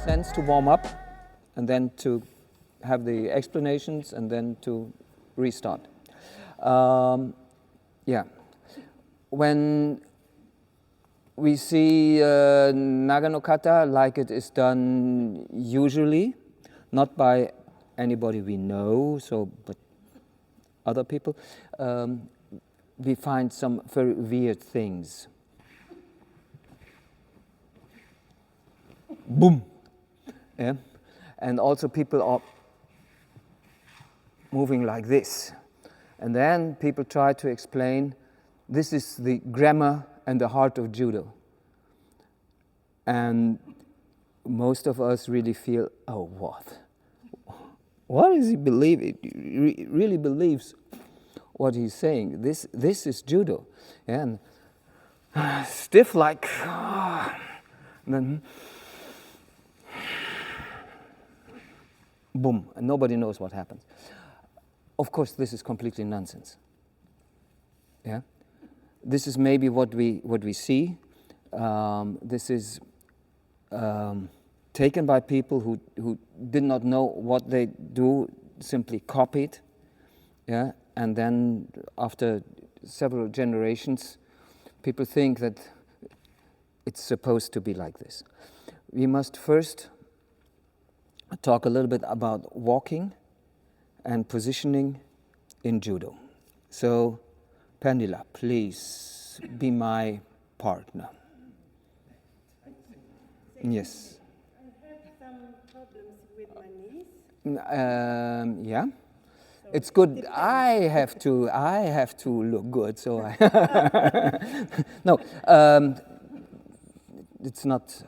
sense to warm up and then to have the explanations and then to restart. Yeah. When we see Nagano Kata like it is done usually, not by anybody we know, but other people, we find some very weird things. Boom! Yeah? And also people are moving like this. And then people try to explain, this is the grammar and the heart of judo. And most of us really feel, oh, what? What does he believe? He really believes what he's saying. This is judo. Yeah, and stiff like, and then boom, and nobody knows what happens. Of course, this is completely nonsense. Yeah, this is maybe what we see. This is taken by people who did not know what they do, simply copied. Yeah, and then after several generations, people think that it's supposed to be like this. We must first talk a little bit about walking and positioning in judo. So, Pendula, please be my partner. Yes. I have some problems with my knees. Yeah. It's good. I have to look good. So no. It's not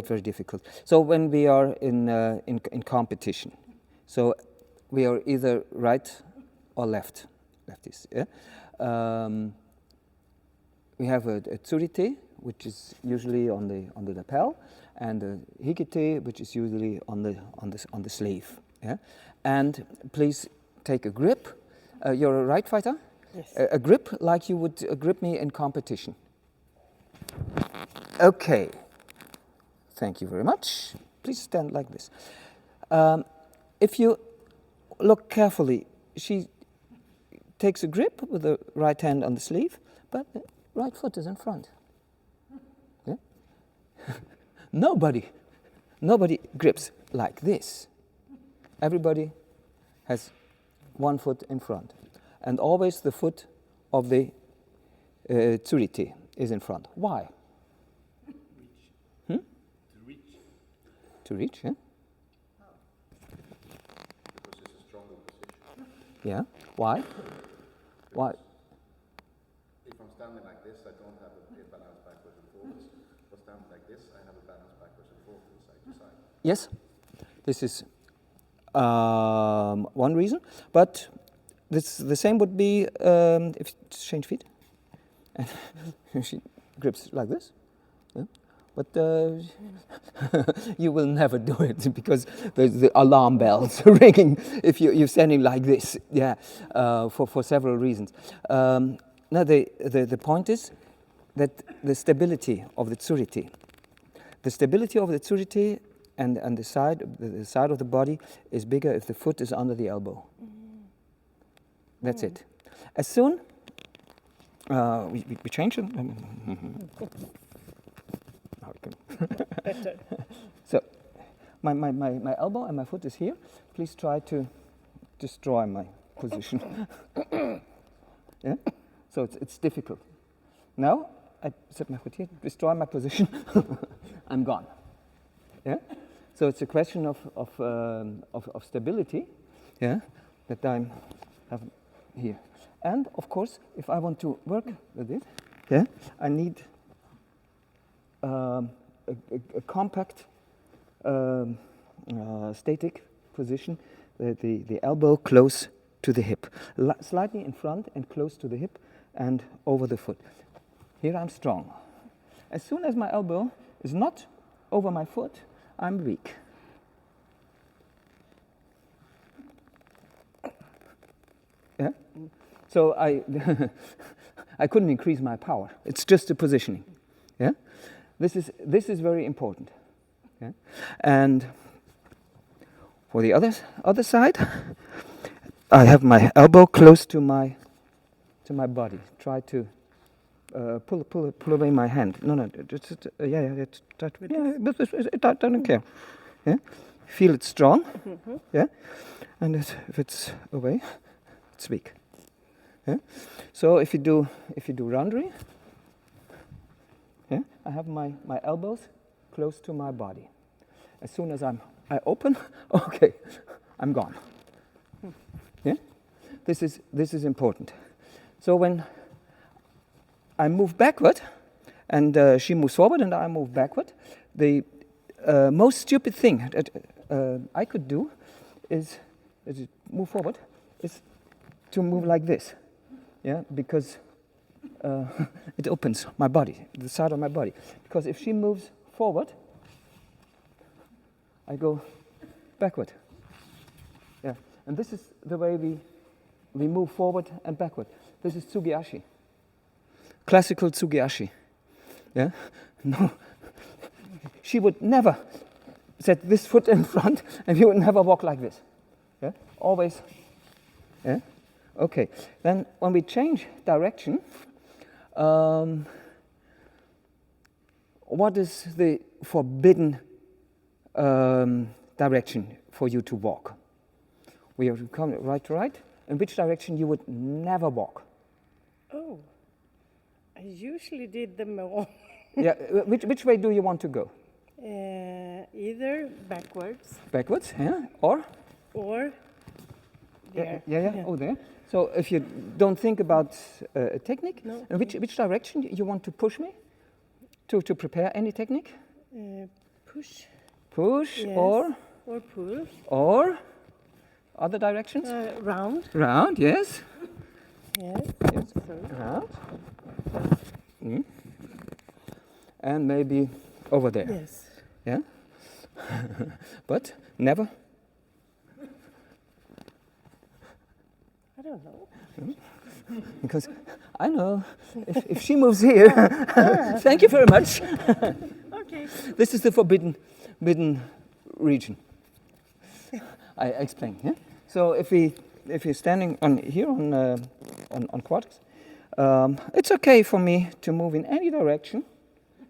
very difficult. So when we are in competition, so we are either right or left, lefties. Yeah. We have a tsurite, which is usually on the lapel, and a hikite, which is usually on the sleeve. Yeah. And please take a grip. You're a right fighter. Yes. A grip like you would grip me in competition. Okay, thank you very much. Please stand like this. If you look carefully, she takes a grip with the right hand on the sleeve, but the right foot is in front. Yeah? Nobody grips like this. Everybody has one foot in front, and always the foot of the tsurite is in front. Why? To reach, yeah? Because it's a stronger position. Yeah. Why? Why? If I'm standing like this, I don't have a balance backwards and forwards. If I'm standing like this, I have a balance backwards and forwards from side to side. Yes. This is one reason, but the same would be if you change feet, and she grips like this. Yeah. But you will never do it because there's the alarm bells ringing if you're standing like this. Yeah, for several reasons. Now the point is that the stability of the tsurite, and the side of the body is bigger if the foot is under the elbow. That's it. As soon we change it. Better. So, my elbow and my foot is here. Please try to destroy my position. Yeah? So it's difficult. Now, I set my foot here, destroy my position, I'm gone. Yeah? So it's a question of stability, yeah, that I have here. And of course, if I want to work with it, yeah, I need a compact, static position, the elbow close to the hip, slightly in front and close to the hip and over the foot. Here I'm strong. As soon as my elbow is not over my foot, I'm weak. Yeah? So I couldn't increase my power. It's just a positioning. Yeah? This is very important. Yeah? And for the other side, I have my elbow close to my body. Try to pull away my hand. No, just try to, but I don't care. Yeah, feel it strong. Yeah, and if it's away, it's weak. Yeah, so if you do Randori, yeah, I have my elbows close to my body. As soon as I open, okay, I'm gone. Yeah, this is important. So when I move backward, and she moves forward, and I move backward, the most stupid thing that I could do is move forward, is to move like this. Yeah, because it opens my body, the side of my body. Because if she moves forward, I go backward. Yeah, and this is the way we move forward and backward. This is tsugi-ashi. Classical tsugi-ashi. Yeah, no, she would never set this foot in front, and we would never walk like this. Yeah, always. Yeah. Okay, then when we change direction, what is the forbidden direction for you to walk? We have come right to right. In which direction you would never walk? Oh, I usually did them all. Yeah, which way do you want to go? Either backwards. Backwards, yeah, or? There. Yeah. Oh, there. So if you don't think about a technique, No. in which direction you want to push me to prepare any technique? Push. Push, Yes. or Pull. other directions? Round. Round, yes. Yes. Yes. Sorry. Round. And maybe over there. Yes. Yeah. But never. I don't know. Because I know if she moves here, thank you very much. Okay. This is the forbidden region. I explain. Yeah. So if you're standing on here on quarters, it's okay for me to move in any direction.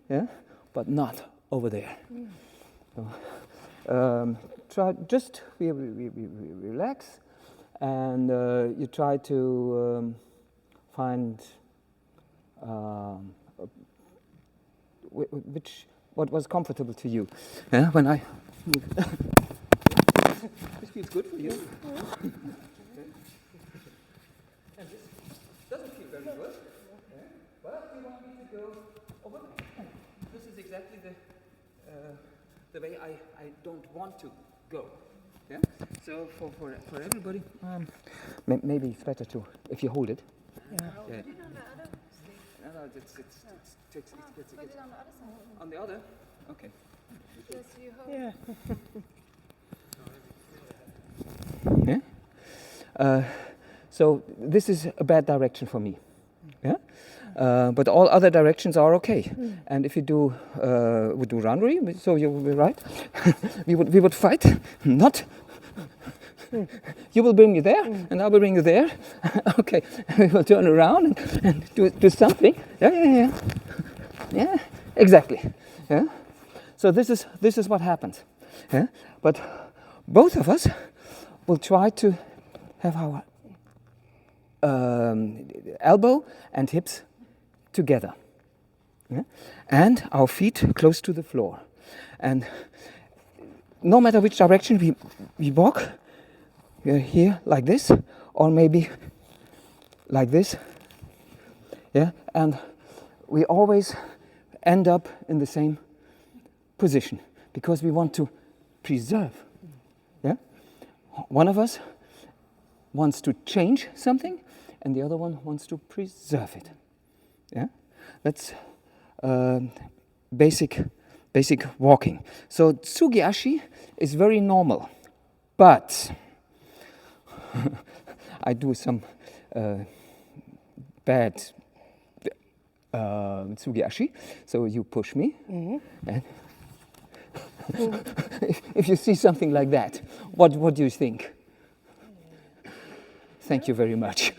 Yeah, but not over there. So, try just we relax, and you try to find what was comfortable to you. Yeah, when I this feels good for you. And this doesn't feel very good. Yeah, but you want me to go over there. This is exactly the way I don't want to go. Yeah. So for everybody, maybe it's better to if you hold it. Yeah. Yeah. Put it on the other sleeve. No, it's Put it on the other side. on the other. Okay. Because you hold. Yeah. Yeah. So this is a bad direction for me. Yeah. But all other directions are okay. And if you do Randori, so you will be right. we would fight, not. You will bring me there, and I will bring you there. Okay, we will turn around and do something. Yeah, exactly. Yeah. So this is what happens. Yeah. But both of us will try to have our elbow and hips together, yeah? And our feet close to the floor. And no matter which direction we walk, we're here like this, or maybe like this, yeah. And we always end up in the same position because we want to preserve. Yeah. One of us wants to change something, and the other one wants to preserve it. Yeah, that's basic walking. So tsugi-ashi is very normal, but I do some bad tsugi-ashi. So you push me, and If you see something like that, what do you think? Thank you very much.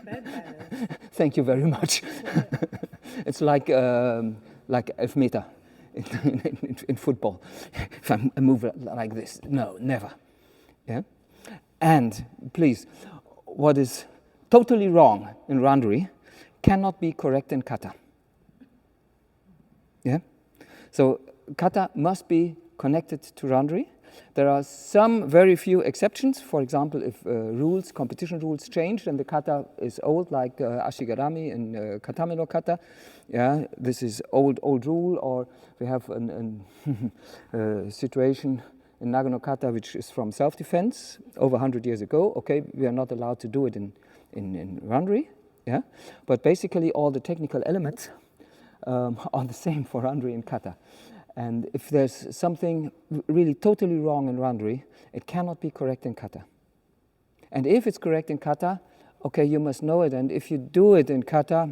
Bad balance. Thank you very much. It's like Elfmeter in football. If I move like this, no, never. Yeah. And please, what is totally wrong in Randori cannot be correct in Kata. Yeah. So Kata must be connected to Randori. There are some very few exceptions. For example, if competition rules change, and the kata is old, like Ashigarami and Katame no kata. Yeah, this is old rule. Or we have a situation in Nagano kata which is from self-defense over 100 years ago. Okay, we are not allowed to do it in Randori. Yeah, but basically all the technical elements are the same for Randori and kata. And if there's something really totally wrong in Randori, it cannot be correct in kata. And if it's correct in kata, okay, you must know it. And if you do it in kata,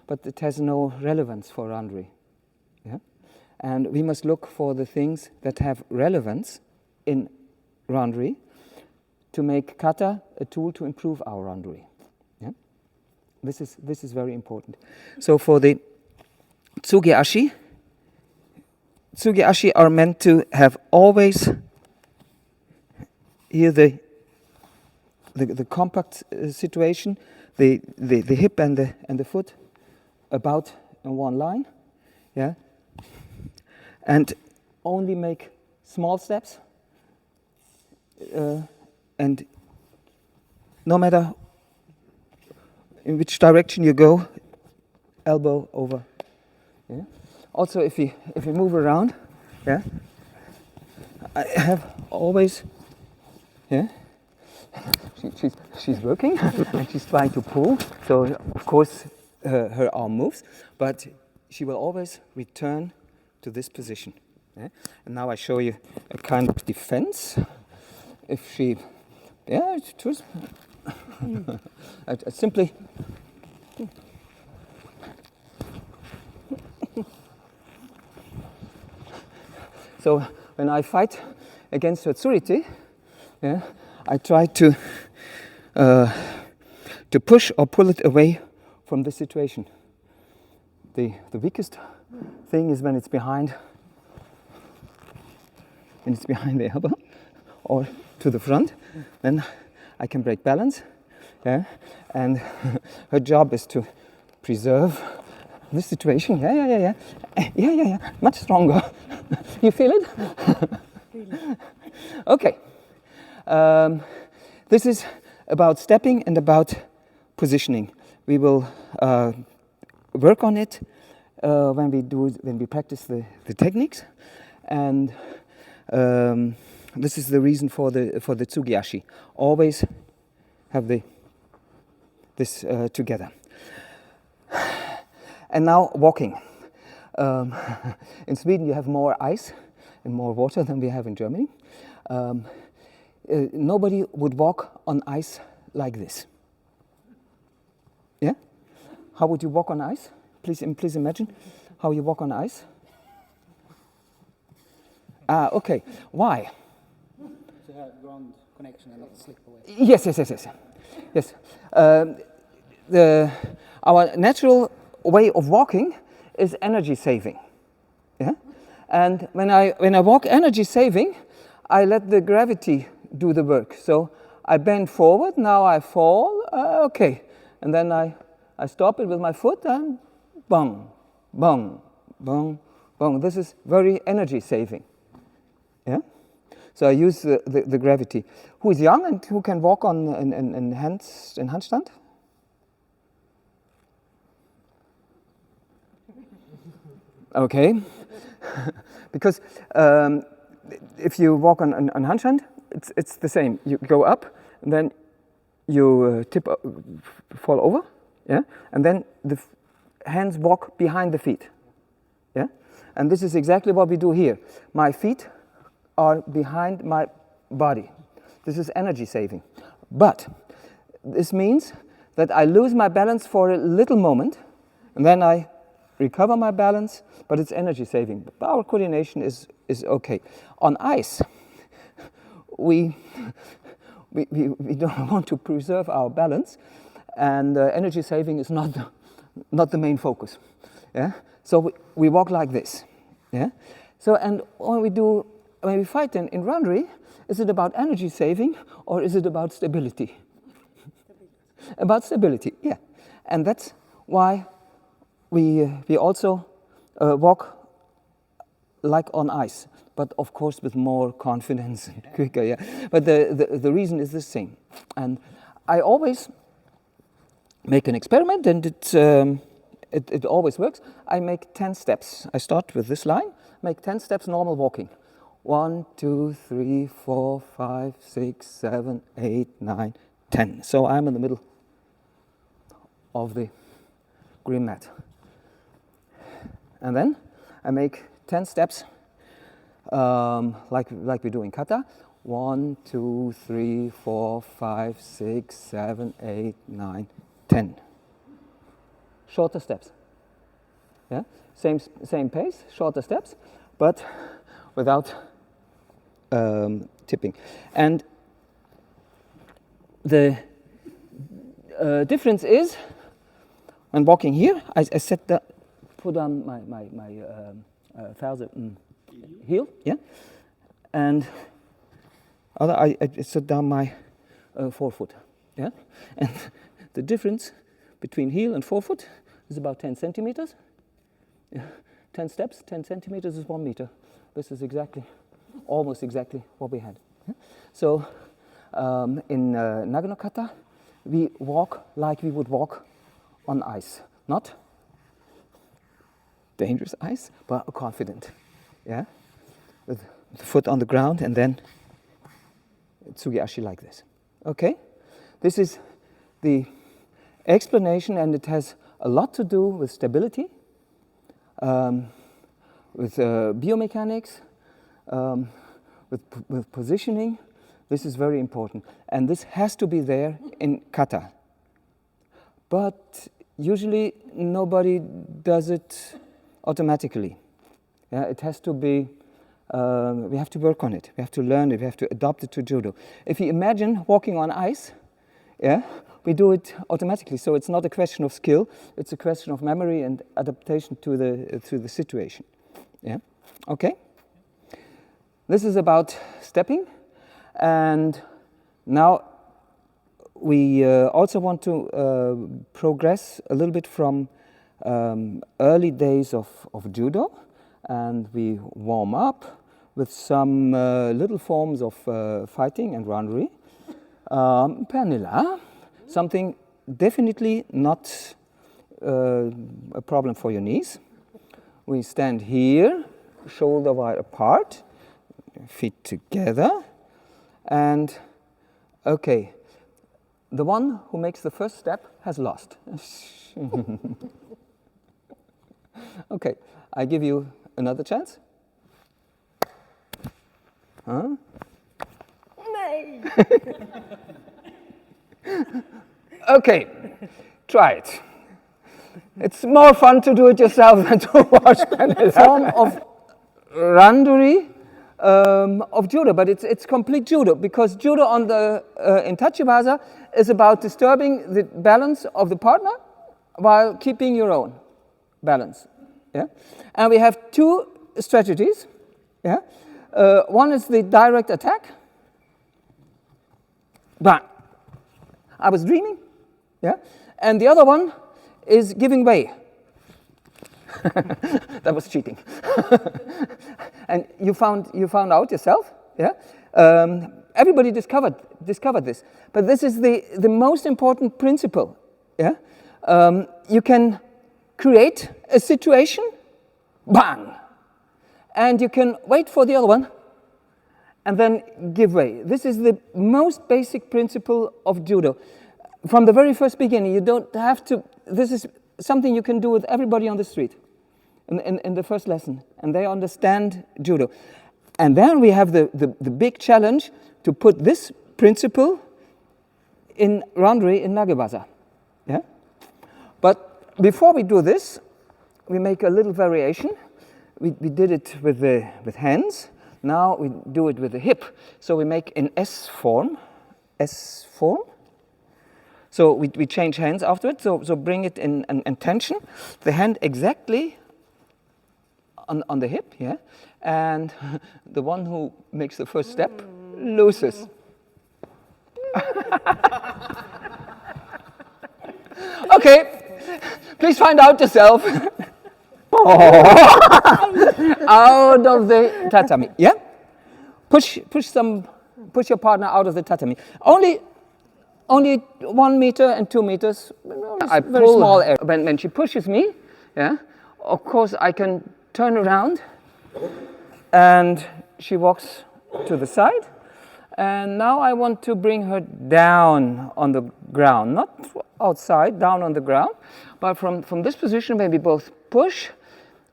but it has no relevance for Randori. Yeah? And we must look for the things that have relevance in Randori to make kata a tool to improve our Randori. Yeah? This is very important. So for the Tsugi Ashi are meant to have always here the compact situation, the hip and the foot about in one line, yeah, and only make small steps, and no matter in which direction you go, elbow over. Yeah. Also, if we move around, yeah, I have always, yeah, she's working and she's trying to pull. So of course her arm moves, but she will always return to this position. Yeah? And now I show you a kind of defense. If she, yeah, it's true. I simply. So when I fight against her tsurite, yeah, I try to push or pull it away from the situation. The weakest thing is when it's behind the elbow or to the front. Then I can break balance. Yeah, and her job is to preserve this situation. Yeah. Much stronger. You feel it? Okay. This is about stepping and about positioning. We will work on it when we practice the techniques, and this is the reason for the Tsugi-ashi. Always have this together. And now walking. In Sweden you have more ice and more water than we have in Germany. Nobody would walk on ice like this. Yeah? How would you walk on ice? Please imagine how you walk on ice. Okay. Why? To have ground connection and not slip away. Yes. Our natural way of walking is energy saving. Yeah? And when I walk energy saving, I let the gravity do the work. So I bend forward, now I fall, okay. And then I stop it with my foot and bang, bang, bang, bang. This is very energy saving. Yeah? So I use the gravity. Who is young and who can walk in handstand? Okay, because if you walk on handstand, it's the same. You go up, and then you fall over, yeah, and then the hands walk behind the feet, yeah, and this is exactly what we do here. My feet are behind my body. This is energy saving, but this means that I lose my balance for a little moment, and then I recover my balance, but it's energy saving. Our coordination is okay. On ice, we don't want to preserve our balance, and energy saving is not the main focus. Yeah. So we walk like this. Yeah. So and when we fight in Randori, is it about energy saving or is it about stability? About stability, yeah. And that's why we also walk like on ice, but of course with more confidence and quicker, yeah. But the reason is the same. And I always make an experiment, and it always works. I make 10 steps. I start with this line, make 10 steps normal walking. 1, 2, 3, 4, 5, 6, 7, 8, 9, 10. So I'm in the middle of the green mat. And then I make 10 steps like we do in kata. 1, 2, 3, 4, 5, 6, 7, 8, 9, 10. Shorter steps. Yeah, same pace, shorter steps, but without tipping. And the difference is, when walking here, I put on my heel, yeah, and I set down my forefoot, yeah, and the difference between heel and forefoot is about 10 centimeters. Yeah. 10 steps, 10 centimeters is 1 meter. This is almost exactly what we had. Yeah. So in Nagano kata, we walk like we would walk on ice, not dangerous ice, but confident. Yeah, with the foot on the ground and then tsugi-ashi like this. Okay, this is the explanation, and it has a lot to do with stability, with biomechanics, with positioning. This is very important, and this has to be there in kata. But usually nobody does it automatically. Yeah, it has to be. We have to work on it. We have to learn it. We have to adopt it to judo. If you imagine walking on ice, yeah, we do it automatically. So it's not a question of skill. It's a question of memory and adaptation to the situation. Yeah. Okay. This is about stepping, and now we also want to progress a little bit from early days of judo, and we warm up with some little forms of fighting and randori. Pernilla, something definitely not a problem for your knees. We stand here, shoulder wide apart, feet together, and okay, the one who makes the first step has lost. Okay, I give you another chance. Huh? Okay, try it. It's more fun to do it yourself than to watch a form of randori of judo, but it's complete judo, because judo on the in tachiwaza is about disturbing the balance of the partner while keeping your own balance. Yeah, and we have two strategies. Yeah, one is the direct attack. But I was dreaming. Yeah, and the other one is giving way. That was cheating. And you found out yourself. Yeah, everybody discovered this. But this is the most important principle. Yeah, you can create a situation, bang, and you can wait for the other one, and then give way. This is the most basic principle of judo. From the very first beginning, you don't have to. This is something you can do with everybody on the street in the first lesson, and they understand judo. And then we have the big challenge to put this principle in randori in nagewaza. Yeah? But before we do this, we make a little variation. We did it with hands. Now we do it with the hip. So we make an S form. So we change hands afterwards. So bring it in tension. The hand exactly on the hip, yeah. And the one who makes the first step loses. Okay, please find out yourself. Out of the tatami, yeah? Push your partner out of the tatami. Only 1 meter and 2 meters. I very small area. When she pushes me, yeah, of course I can turn around and she walks to the side. And now I want to bring her down on the ground, not outside, down on the ground, but from this position, maybe both push.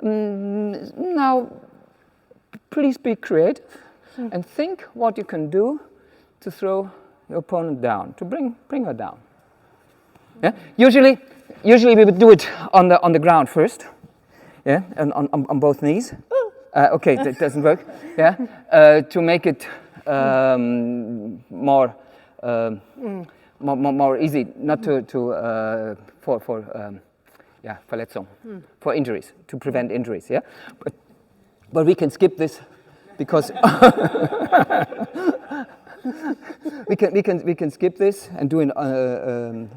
Now, please be creative and think what you can do to throw your opponent down, to bring her down. Yeah? Usually we would do it on the ground first, yeah, and on both knees. Okay, that doesn't work. Yeah, to make it more easy, not for Verletzung, for injuries, to prevent injuries. Yeah, but we can skip this because we can skip this and do it on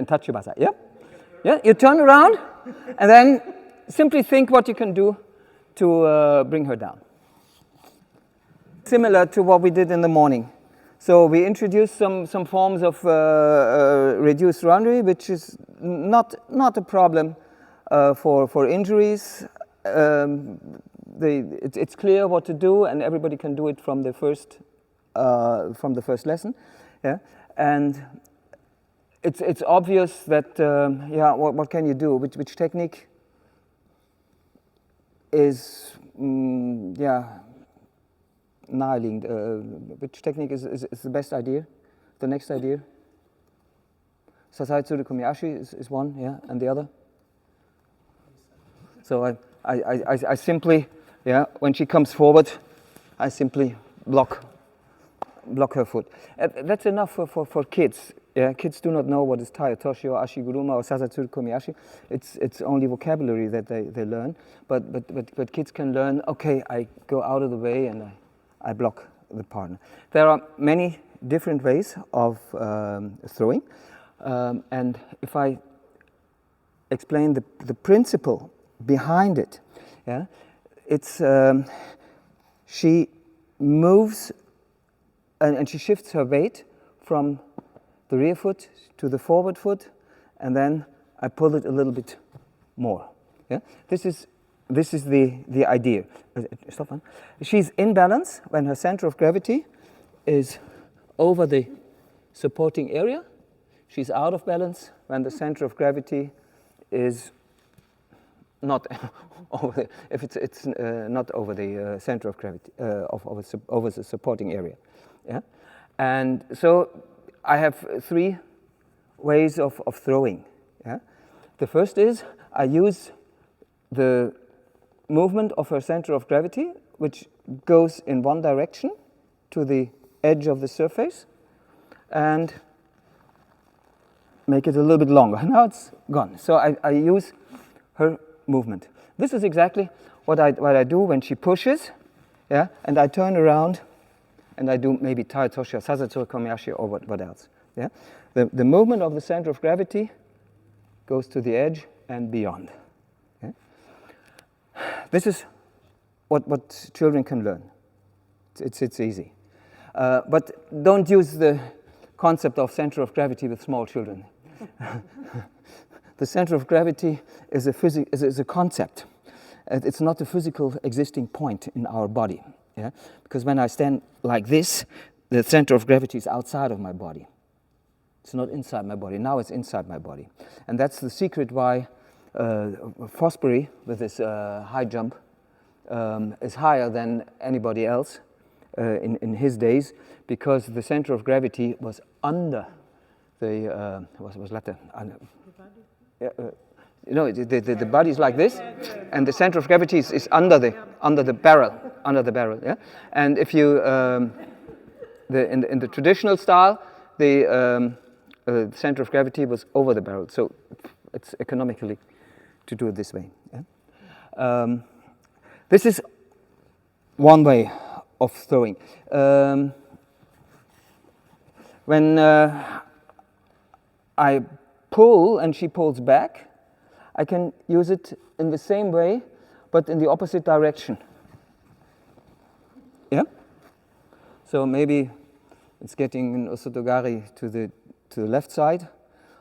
Tachibasa. Yeah, yeah. You turn around and then simply think what you can do to bring her down. Similar to what we did in the morning. So we introduced some forms of reduced randori, which is not a problem for injuries. It's clear what to do, and everybody can do it from the first lesson. Yeah, and it's obvious that what can you do? Which technique is naheliegend. Which technique is the best idea? The next idea? Sasai Komiyashi is one, yeah, and the other? So I simply, yeah, when she comes forward, I simply block her foot. That's enough for kids. Yeah, kids do not know what is Tai Otoshi or Ashiguruma or Sasatsuru Komiyashi. It's only vocabulary that they learn. But kids can learn, okay, I go out of the way and I block the partner. There are many different ways of throwing. And if I explain the principle behind it, yeah, it's she moves and she shifts her weight from the rear foot to the forward foot, and then I pull it a little bit more. Yeah, this is the idea. Stop on. She's in balance when her center of gravity is over the supporting area. She's out of balance when the center of gravity is not over. If it's not over the center of gravity over the supporting area. Yeah, and so I have 3 ways of throwing. Yeah, the first is I use the movement of her center of gravity, which goes in one direction to the edge of the surface, and make it a little bit longer. Now it's gone. So I use her movement. This is exactly what I do when she pushes, yeah, and I turn around and I do maybe Tai Otoshi or Sasatsuru Komiyashi or what else. Yeah, the movement of the center of gravity goes to the edge and beyond. Okay? This is what children can learn. It's easy, but don't use the concept of center of gravity with small children. The center of gravity is a concept. It's not a physical existing point in our body. Yeah, because when I stand like this, the center of gravity is outside of my body. It's not inside my body. Now it's inside my body, and that's the secret why Fosbury, with his high jump, is higher than anybody else in his days, because the center of gravity was under the was later. You know, the body is like this, and the center of gravity is under the barrel, yeah. And if you in the traditional style, the center of gravity was over the barrel, so it's economically to do it this way. Yeah? This is one way of throwing. When I pull and she pulls back, I can use it in the same way, but in the opposite direction. Yeah? So maybe it's getting an osotogari to the left side,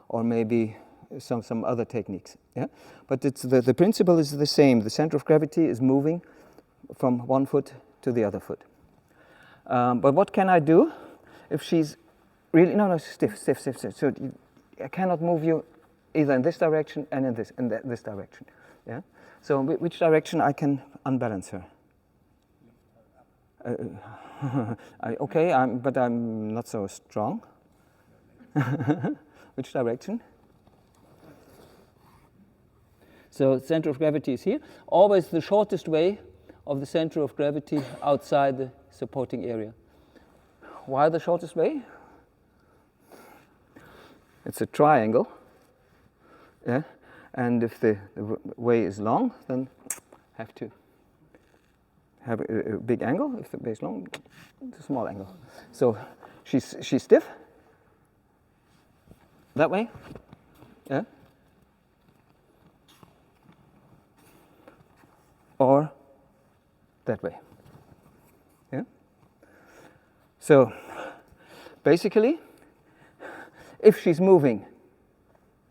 or maybe some other techniques. Yeah? But it's the principle is the same. The center of gravity is moving from one foot to the other foot. But what can I do if she's really stiff? So I cannot move you either in this direction and in this direction. Yeah. So which direction I can unbalance her? But I'm not so strong. Which direction? So center of gravity is here. Always the shortest way of the center of gravity outside the supporting area. Why the shortest way? It's a triangle. Yeah, and if the way is long, then have to have a big angle. If the way is long, it's a small angle. So she's stiff. That way. Yeah. Or that way. Yeah. So basically, if she's moving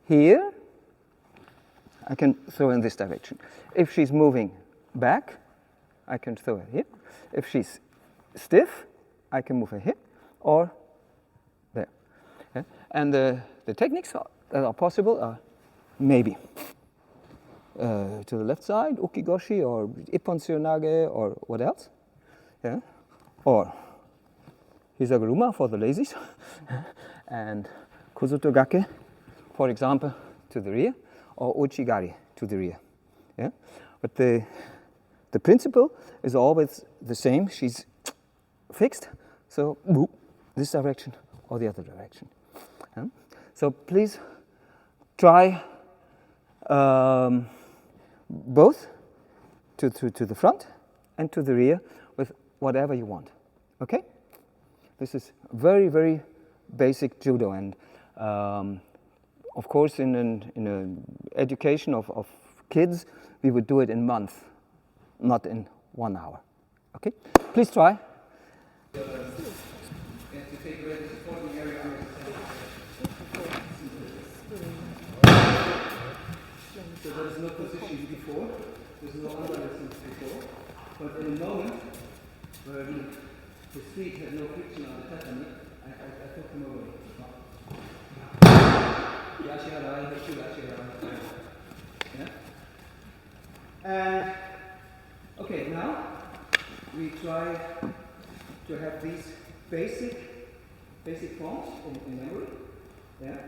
here, I can throw in this direction. If she's moving back, I can throw her here. If she's stiff, I can move her here or there. Yeah? And the techniques that are possible are maybe to the left side, Uki Goshi or Ippon Nage or what else? Yeah? Or Hisaguruma for the lazies and Kusutogake, for example, to the rear, or Uchigari to the rear. Yeah? But the principle is always the same. She's fixed, so boop, this direction or the other direction. Yeah? So please try both to the front and to the rear with whatever you want. Okay? This is very, very basic judo, and of course, in an education of kids, we would do it in months, not in 1 hour. Okay? Please try. So there is no position before, there is no unbalancing before, but in a moment where his feet had no friction on the tatami, I took him over. Yeah? And okay, now we try to have these basic forms in memory. Yeah?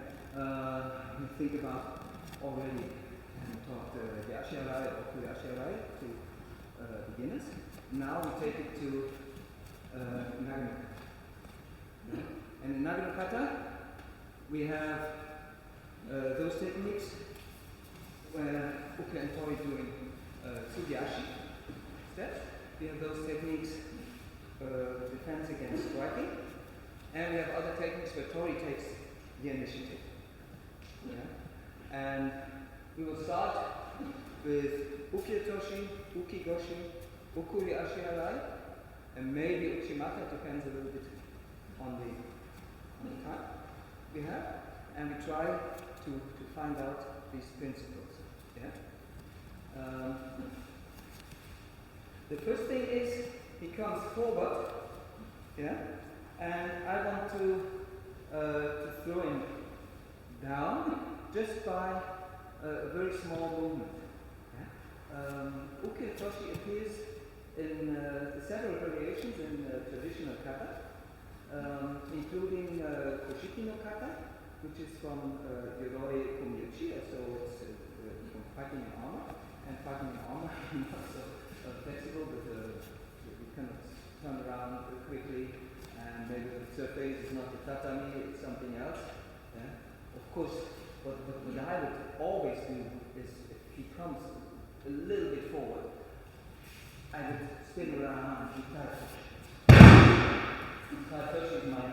We think about already taught the Ashiarai or Kuyashiarai to beginners. Now we take it to Nage. And in Nage Kata, we have those techniques where Uki and Tori doing Tsugiashi steps. We have those techniques defense against striking. And we have other techniques where Tori takes the initiative. Yeah? And we will start with Uki Otoshi, Uki Goshi, Ukuri Ashiarai, and maybe Uchi Mata, depends a little bit on the time we have, and we try to find out these principles. Yeah? The first thing is he comes forward, yeah, and I want to throw him down just by a very small movement. Yeah? Uki Otoshi appears in several variations in traditional kata, including Koshiki no kata, which is from Yoroi Komiuchi, so it's from fighting in armor, and fighting in armor is not so flexible, but you cannot turn around quickly, and maybe the surface is not the tatami, it's something else. Yeah? Of course, what I would always do is if he comes a little bit forward, I would spin around and do Tai Toshi. Tai Toshi is my...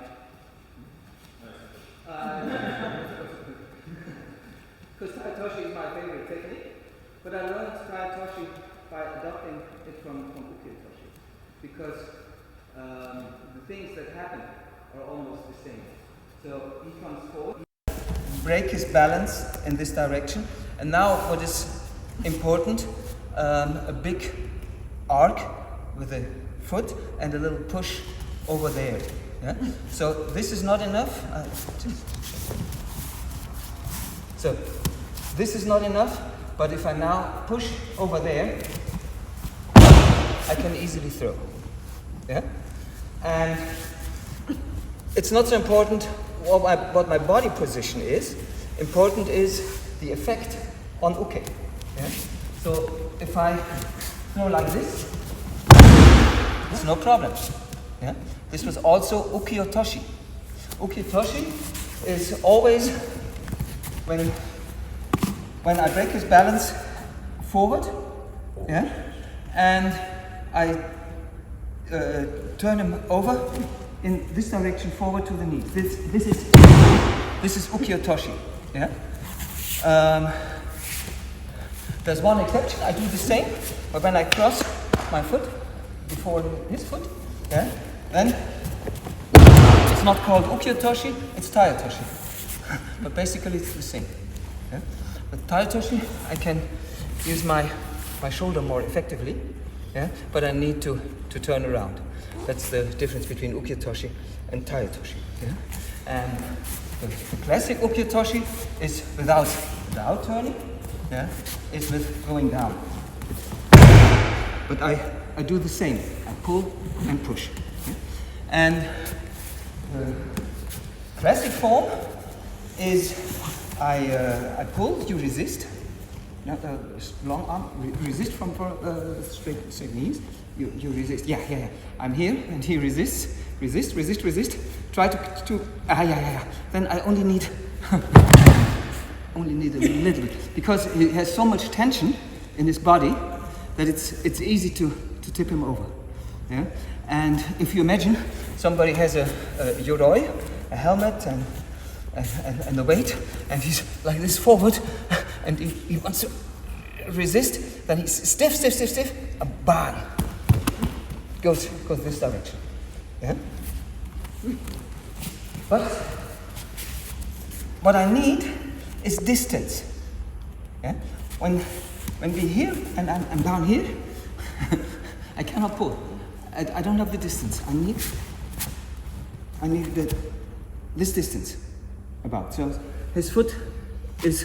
Because Tai Toshi is my favorite technique, but I learned Tai Toshi by adopting it from Uki Otoshi, because the things that happen are almost the same. So he comes forward, break his balance in this direction, and now what is important, a big arc with a foot and a little push over there. Yeah? So this is not enough. So this is not enough, but if I now push over there, I can easily throw. Yeah? And it's not so important what my body position is. Important is the effect on uke. Yeah? So if I throw like this, it's no problem. Yeah? This was also Uki Otoshi. Uki Otoshi is always when I break his balance forward, yeah, and I turn him over in this direction forward to the knee. This is Uki Otoshi. Yeah. There's one exception. I do the same, but when I cross my foot before his foot, yeah, then it's not called Uki Otoshi, it's Tai Otoshi. But basically it's the same. Yeah? With Tai Otoshi, I can use my shoulder more effectively, yeah? But I need to turn around. That's the difference between Uki Otoshi and Tai Otoshi. Yeah? And the classic Uki Otoshi is without turning, yeah? It's with going down. But I do the same. I pull and push. Yeah? And the classic form is I pull, you resist. Not a long arm, resist from straight knees. You resist. Yeah. I'm here and he resists. Resist. Try to Then I only need a little bit, because he has so much tension in his body that it's easy to tip him over. Yeah? And if you imagine somebody has a yoroi, a helmet and the weight, and he's like this forward, and he wants to resist, then he's stiff, and bang, goes this direction. Yeah? But what I need is distance. Yeah? When we're here and I'm down here, I cannot pull. I don't have the distance. I need this distance about. So his foot is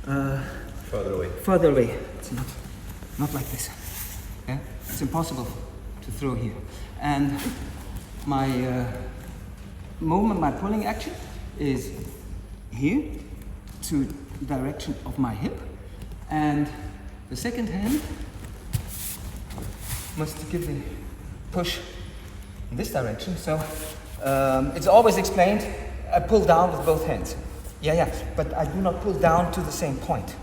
further away. It's not like this. Yeah? It's impossible to throw here. And my movement, my pulling action is here to the direction of my hip, and the second hand must give the push in this direction. So it's always explained, I pull down with both hands. Yeah, but I do not pull down to the same point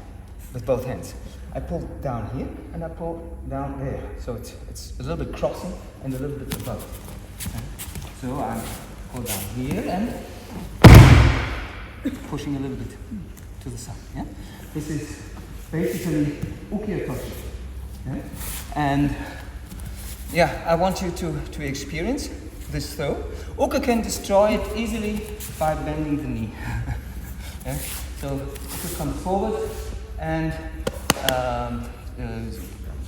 with both hands. I pull down here and I pull down there. So it's a little bit crossing and a little bit above. Okay. So I pull down here and pushing a little bit to the side. Yeah? This is basically Uki Otoshi. Yeah? And yeah, I want you to experience this throw. Uki can destroy it easily by bending the knee. Yeah? So Uki comes forward and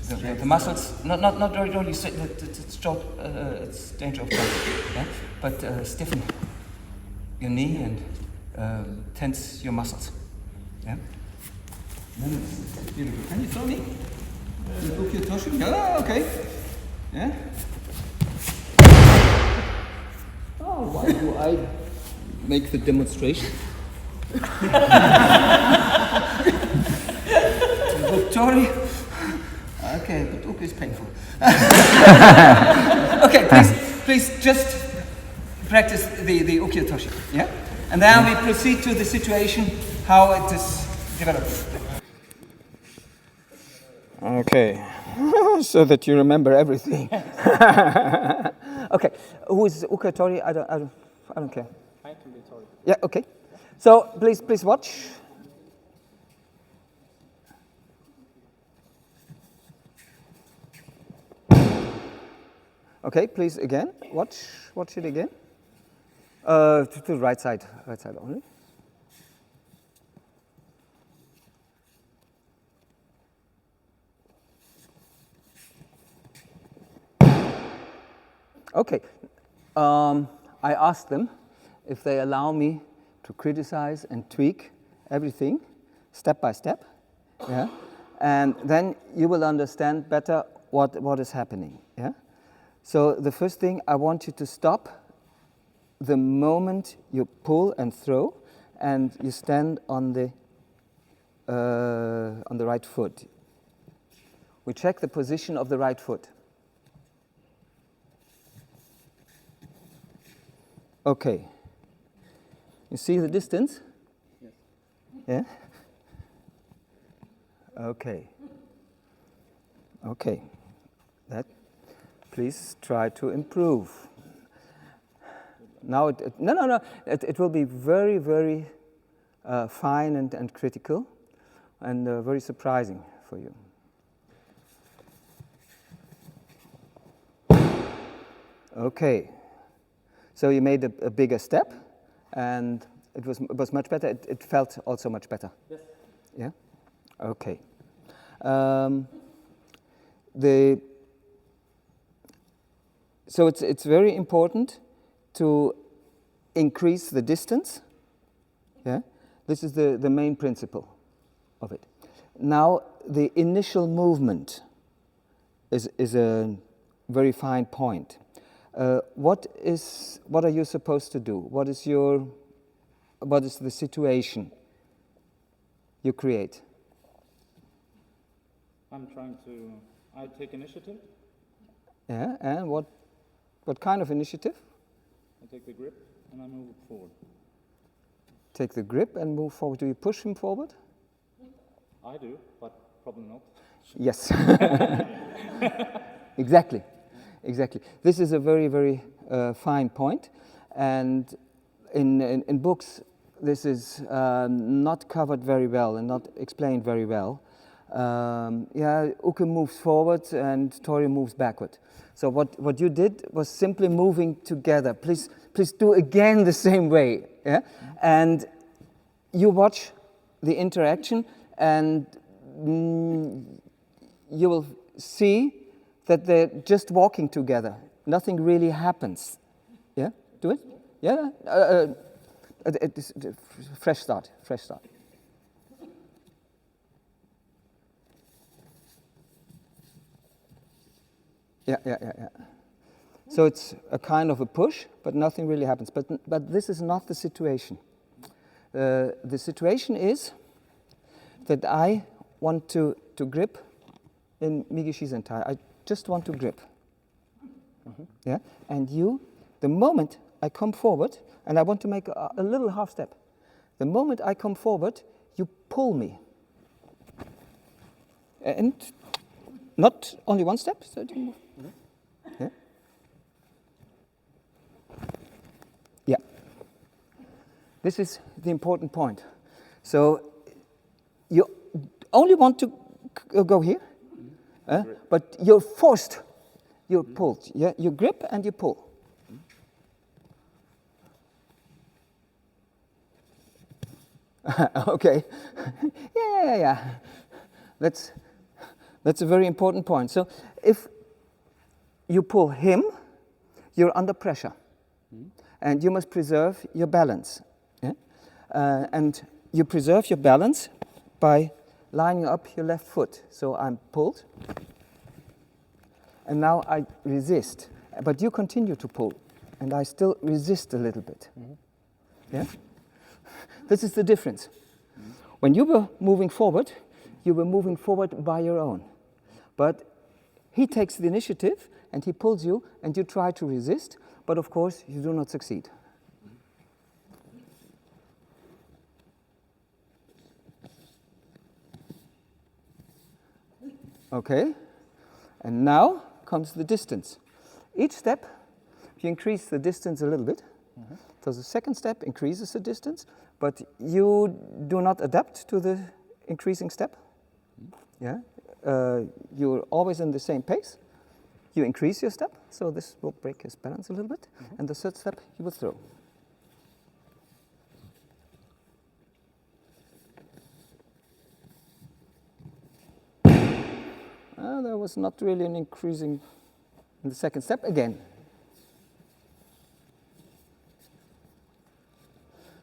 the muscles, not really straight, it's danger of jumping, yeah? But stiffen your knee and tense your muscles. Yeah? Then it's beautiful. Can you throw me? Uki Otoshi? Yeah, okay. Yeah? Oh, why do I make the demonstration? Otoshi. Okay, but Uki is painful. Okay, please just practice the Uki Otoshi, yeah? And then we proceed to the situation, how it is developed. Okay, so that you remember everything. Okay, who is Uki Otoshi? I don't care. I can be Tori. Yeah, okay. So please watch. Okay, please again. Watch it again. To the right side only. Okay. I asked them if they allow me to criticize and tweak everything step by step. Yeah. And then you will understand better what is happening. Yeah. So the first thing, I want you to stop the moment you pull and throw, and you stand on the right foot. We check the position of the right foot. Okay. You see the distance? Yes. Yeah? Okay. Okay. That. Please try to improve. Now, it will be very, very fine and critical, and very surprising for you. Okay. So you made a bigger step, and it was much better. It felt also much better. Yes. Yeah. Okay. So it's very important to increase the distance. Yeah, this is the main principle of it. Now the initial movement is a very fine point. What are you supposed to do? What is the situation you create? I take initiative. Yeah, and what kind of initiative? I take the grip and I move forward. Take the grip and move forward. Do you push him forward? I do, but probably not. Yes. Exactly. This is a very, very fine point, and in books this is not covered very well and not explained very well. Uki moves forward and Tori moves backward. So what you did was simply moving together. Please do again the same way. Yeah, and you watch the interaction, and you will see that they're just walking together. Nothing really happens. Yeah, do it. Yeah, fresh start. Yeah. So it's a kind of a push, but nothing really happens. But this is not the situation. The situation is that I want to grip in Migishi Zentai. I just want to grip. Yeah, and the moment I come forward, and I want to make a little half step. The moment I come forward, you pull me. And not only one step, so you move. Yeah. This is the important point. So you only want to go here, but you're forced, you're pulled. Yeah, you grip and you pull. Okay. Yeah. That's a very important point. So if you pull him, you're under pressure, and you must preserve your balance. Yeah? And you preserve your balance by lining up your left foot. So I'm pulled, and now I resist, but you continue to pull, and I still resist a little bit. Yeah? This is the difference. When you were moving forward, you were moving forward by your own. But he takes the initiative and he pulls you and you try to resist, but of course you do not succeed. Okay, and now comes the distance. Each step, you increase the distance a little bit. So the second step increases the distance, but you do not adapt to the increasing step. Yeah, you're always in the same pace. You increase your step, so this will break his balance a little bit. And the third step, you will throw. There was not really an increasing in the second step again.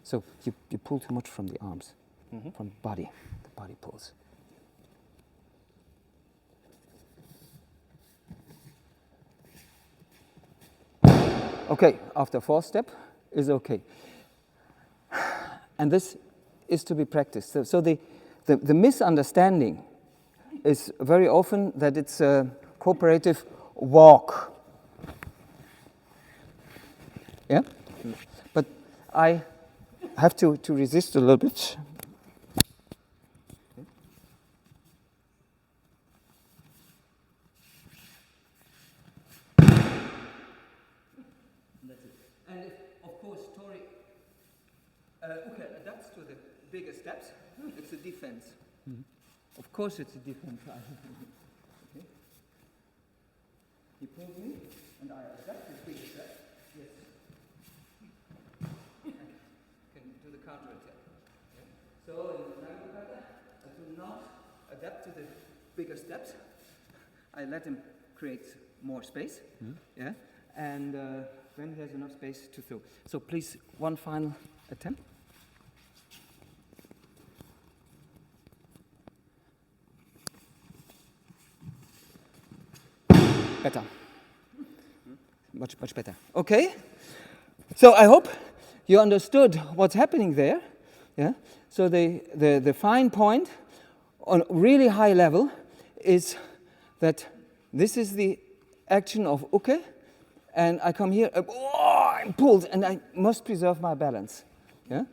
So you pull too much from the arms, from the body. The body pulls. Okay, after fourth step is okay. And this is to be practiced. So the misunderstanding is very often that it's a cooperative walk. Yeah? But I have to resist a little bit. And if, of course, Tori adapts to the bigger steps, it's a defense. Of course it's a defense. Okay. He pulls me, and I adapt to the bigger steps. Yes. Can do the counter attack. Okay. So in the Nage kata, I do not adapt to the bigger steps. I let him create more space. Yeah. And when he has enough space to throw. So please, one final attempt. Better. Much better. Okay. So I hope you understood what's happening there. Yeah. So the fine point on really high level is that this is the action of Uke, and I come here, I'm pulled, and I must preserve my balance. Yeah.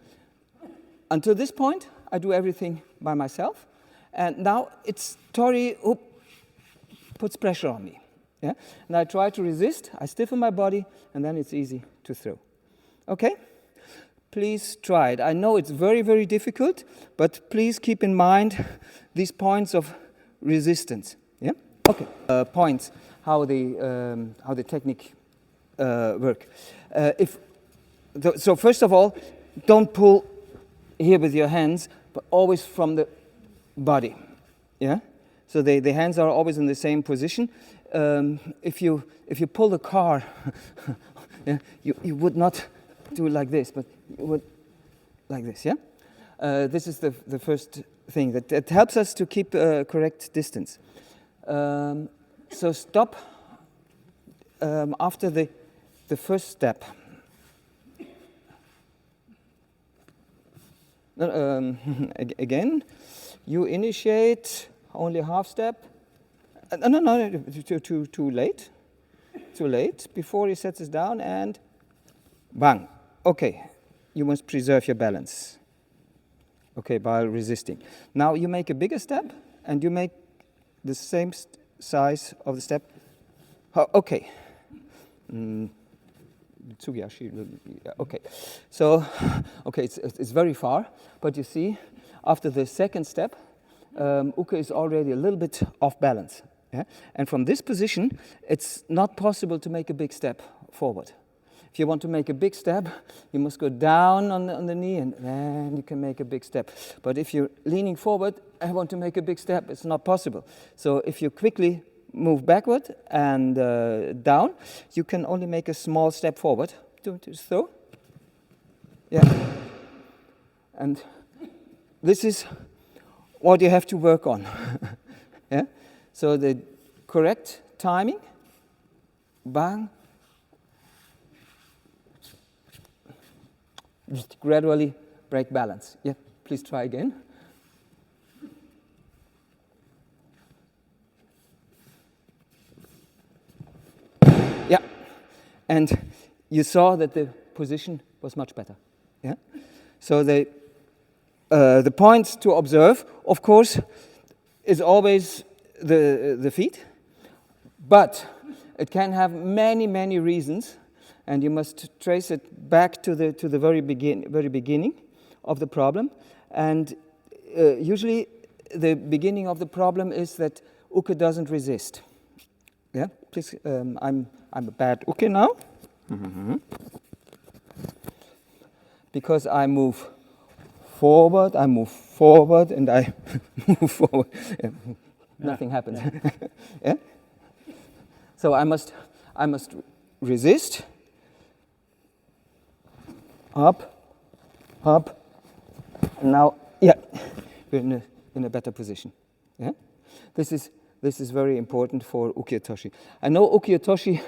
Until this point, I do everything by myself, and now it's Tori who puts pressure on me. Yeah? And I try to resist, I stiffen my body, and then it's easy to throw. Okay? Please try it. I know it's very, very difficult, but please keep in mind these points of resistance. Yeah? Okay. Points, how the technique work. So first of all, don't pull here with your hands, but always from the body. Yeah? So the hands are always in the same position. If you pull the car, yeah, you would not do it like this, but you would like this, yeah? This is the first thing that helps us to keep correct distance. So stop after the first step. Again, you initiate only half step. No, too late. Too late. Before he sets us down, and bang. Okay, you must preserve your balance. Okay, by resisting. Now you make a bigger step, and you make the same size of the step. Okay. Okay. So, okay, it's very far, but you see, after the second step, Uke is already a little bit off balance. Yeah? And from this position, it's not possible to make a big step forward. If you want to make a big step, you must go down on the knee, and then you can make a big step. But if you're leaning forward, I want to make a big step, it's not possible. So if you quickly move backward and down, you can only make a small step forward. Just throw. Yeah. And this is what you have to work on. Yeah? So the correct timing, bang, just gradually break balance. Yeah, please try again. and you saw that the position was much better. Yeah. So the points to observe, of course, is always the feet, but it can have many reasons, and you must trace it back to the very beginning of the problem. And usually, the beginning of the problem is that Uke doesn't resist. Yeah, please. I'm a bad Uke now, because I move forward, and I move forward. Nothing happens. Yeah? So I must resist. Up. And now, yeah, we're in a better position. Yeah? This is very important for Uki Otoshi. I know Uki Otoshi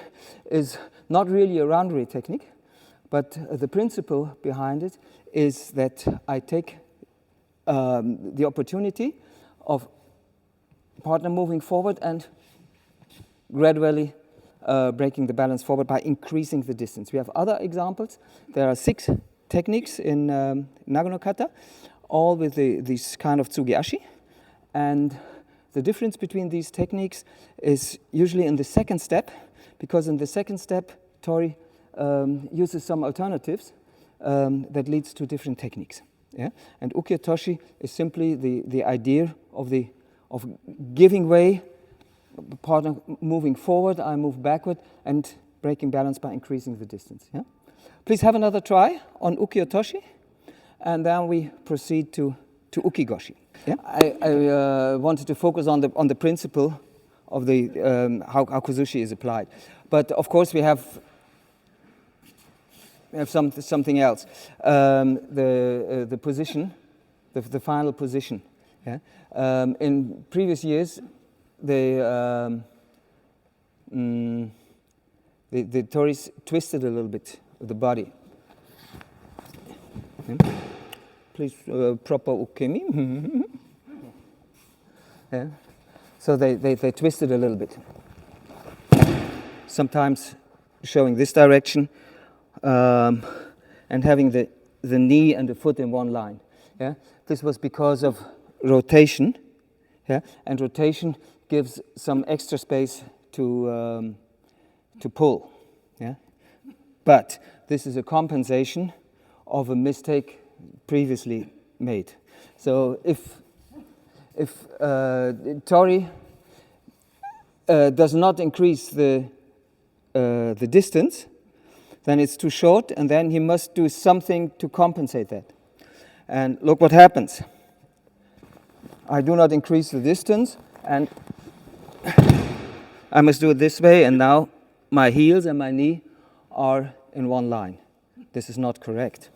is not really a randori technique, but the principle behind it is that I take the opportunity of partner moving forward and gradually breaking the balance forward by increasing the distance. We have other examples. There are 6 techniques in Nagano Kata, all with this kind of tsugi-ashi. And the difference between these techniques is usually in the second step, because in the second step, Tori uses some alternatives that leads to different techniques. Yeah? And Uki Otoshi is simply the idea of giving way, partner moving forward, I move backward, and breaking balance by increasing the distance. Yeah? Please have another try on Uki Otoshi, and then we proceed to Uki Goshi. Yeah? I wanted to focus on the principle of the how Kozushi is applied, but of course we have something else. The position, the final position. Yeah? In previous years, the Toris twisted a little bit of the body. Yeah? Please, proper ukemi. Yeah? So they twisted a little bit. Sometimes showing this direction and having the knee and the foot in one line. Yeah? This was because of rotation. Yeah? And rotation gives some extra space to pull. Yeah? But this is a compensation of a mistake previously made. So if Tori does not increase the distance, then it's too short, and then he must do something to compensate that. And look what happens. I do not increase the distance, and I must do it this way, and now my heels and my knee are in one line. This is not correct,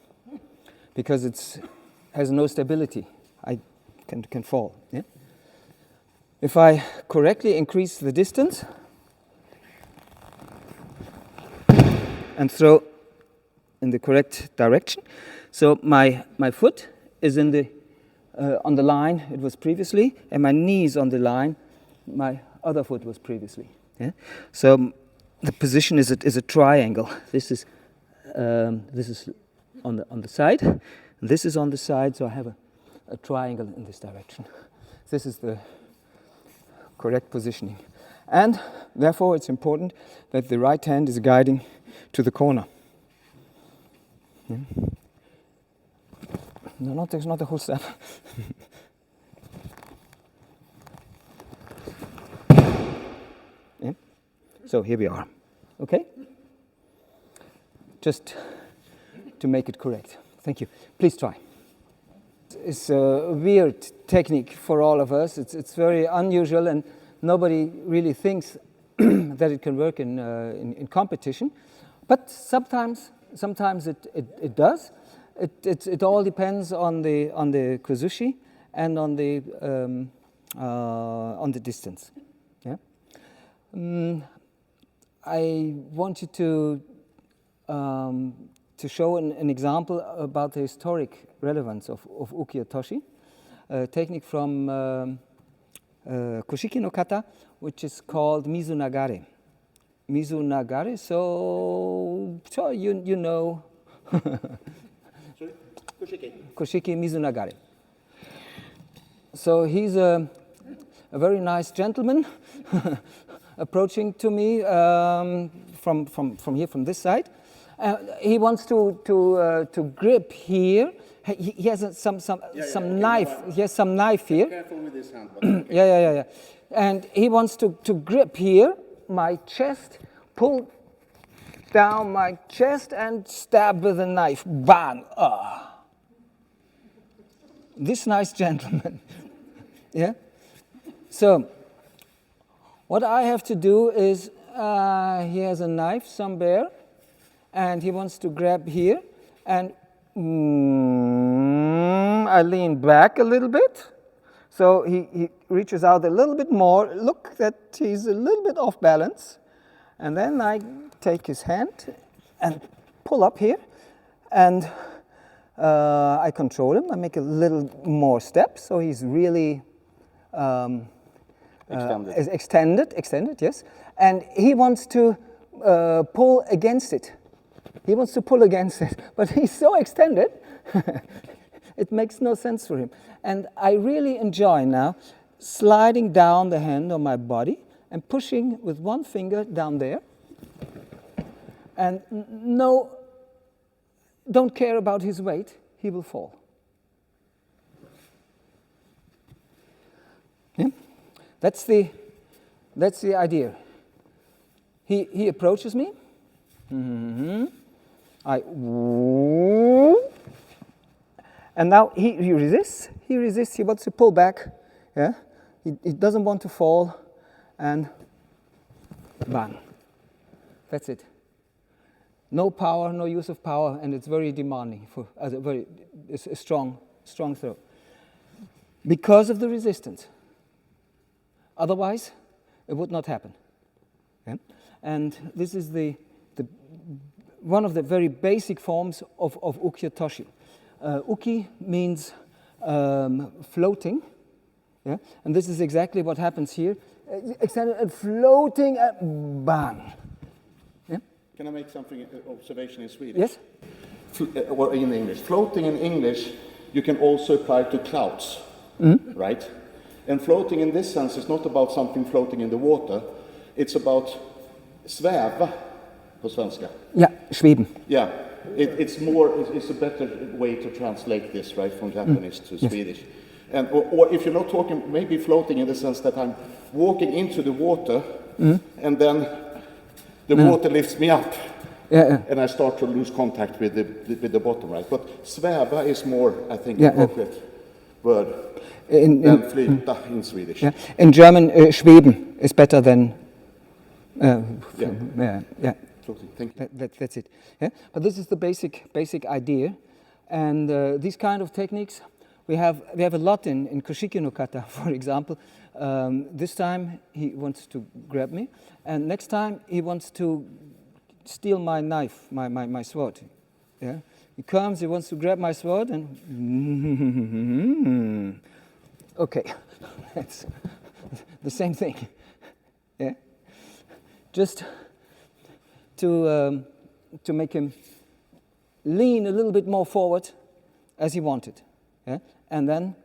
because it has no stability. I can fall. Yeah? If I correctly increase the distance and throw in the correct direction, so my foot is in the on the line it was previously, and my knee is on the line my other foot was previously. Yeah? So the position is a triangle. This is on the side, and this is on the side, so I have a triangle in this direction. This is the correct positioning. And therefore it's important that the right hand is guiding to the corner. Yeah. No, there's not a whole step. Yeah. So here we are. Okay? Just to make it correct. Thank you. Please try. It's a weird technique for all of us. It's very unusual, and nobody really thinks that it can work in competition. But sometimes it does. It all depends on the kozushi and on the distance. Yeah. I wanted to show an example about the historic relevance of Uki Otoshi, a technique from Koshiki no Kata, which is called Mizu Nagare. Mizunagari. So you know Sorry? Koshiki. Koshiki Mizunagari. So he's a very nice gentleman approaching to me from here, from this side. He wants to grip here. He has some knife. He has some knife here. Careful with his hand. But okay. Yeah. And he wants to grip here my chest, pull down my chest, and stab with a knife. Bang! This nice gentleman. Yeah. So what I have to do is he has a knife somewhere, and he wants to grab here, and I lean back a little bit. So he reaches out a little bit more. Look that he's a little bit off balance. And then I take his hand and pull up here. And I control him. I make a little more step. So he's really extended, yes. And he wants to pull against it. He wants to pull against it. But he's so extended, it makes no sense for him. And I really enjoy now sliding down the hand on my body and pushing with one finger down there. And don't care about his weight, he will fall. Yeah? That's the idea. He approaches me. And now he resists. He wants to pull back. Yeah, he doesn't want to fall, and bang. That's it. No power, no use of power, and it's very demanding it's a strong throw because of the resistance. Otherwise, it would not happen. Yeah? And this is the one of the very basic forms of Uki Otoshi. Uki means floating, yeah? And this is exactly what happens here. Extended and floating, bang. Yeah? Can I make something observation in Swedish? Yes. Or in English. Floating in English, you can also apply to clouds, right? And floating in this sense is not about something floating in the water. It's about sväva på svenska. Yeah, schweben. Yeah, it's a better way to translate this, right, from Japanese to Swedish. And or if you're not talking, maybe floating in the sense that I'm walking into the water, and then the water lifts me up, and I start to lose contact with the bottom, right? But sväva is more, I think, appropriate word than flyta in Swedish. Yeah. In German, schweben is better than. Thank you. That's it. Yeah? But this is the basic idea, and these kind of techniques we have a lot in Koshiki no Kata, for example. This time he wants to grab me, and next time he wants to steal my knife, my sword. Yeah, he comes, he wants to grab my sword, and okay, that's the same thing. Yeah, just to make him lean a little bit more forward as he wanted. Yeah? And then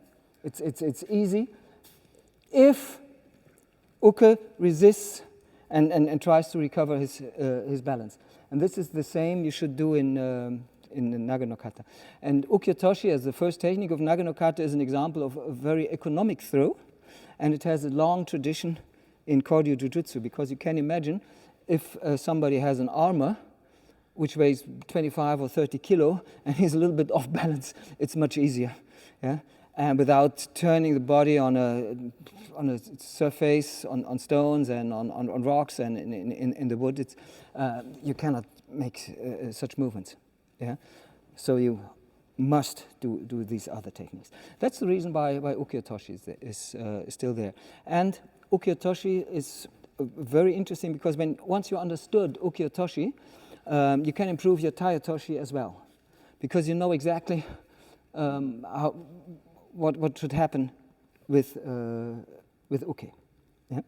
it's easy. If Uke resists and tries to recover his balance. And this is the same you should do in Nage no Kata. And Uki Otoshi, as the first technique of Nage no Kata, is an example of a very economic throw. And it has a long tradition in Koryu Jujutsu, because you can imagine if somebody has an armor which weighs 25 or 30 kilo and he's a little bit off balance, it's much easier. Yeah? And without turning the body on a surface, on stones and on rocks and in the wood, you cannot make such movements. Yeah? So you must do these other techniques. That's the reason why Uki Otoshi is still there. And Uki Otoshi is very interesting because once you understood Uki Otoshi, you can improve your Tai Otoshi as well, because you know exactly what should happen with Uke. Yeah?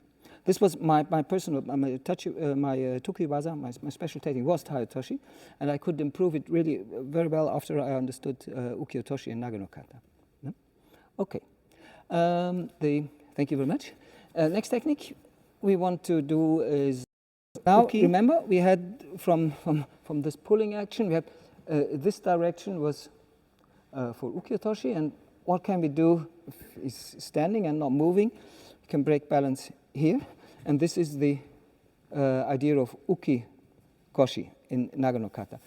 This was my personal, my Tukiwaza, my special technique was Tai Otoshi, and I could improve it really very well after I understood Uki Otoshi and Nage no Kata. Yeah? Okay. Thank you very much. Next technique we want to do is now. Remember, we had from this pulling action, we had this direction was for Uki Otoshi, and what can we do if he's standing and not moving? We can break balance here, and this is the idea of Uki Goshi in Nage no Kata.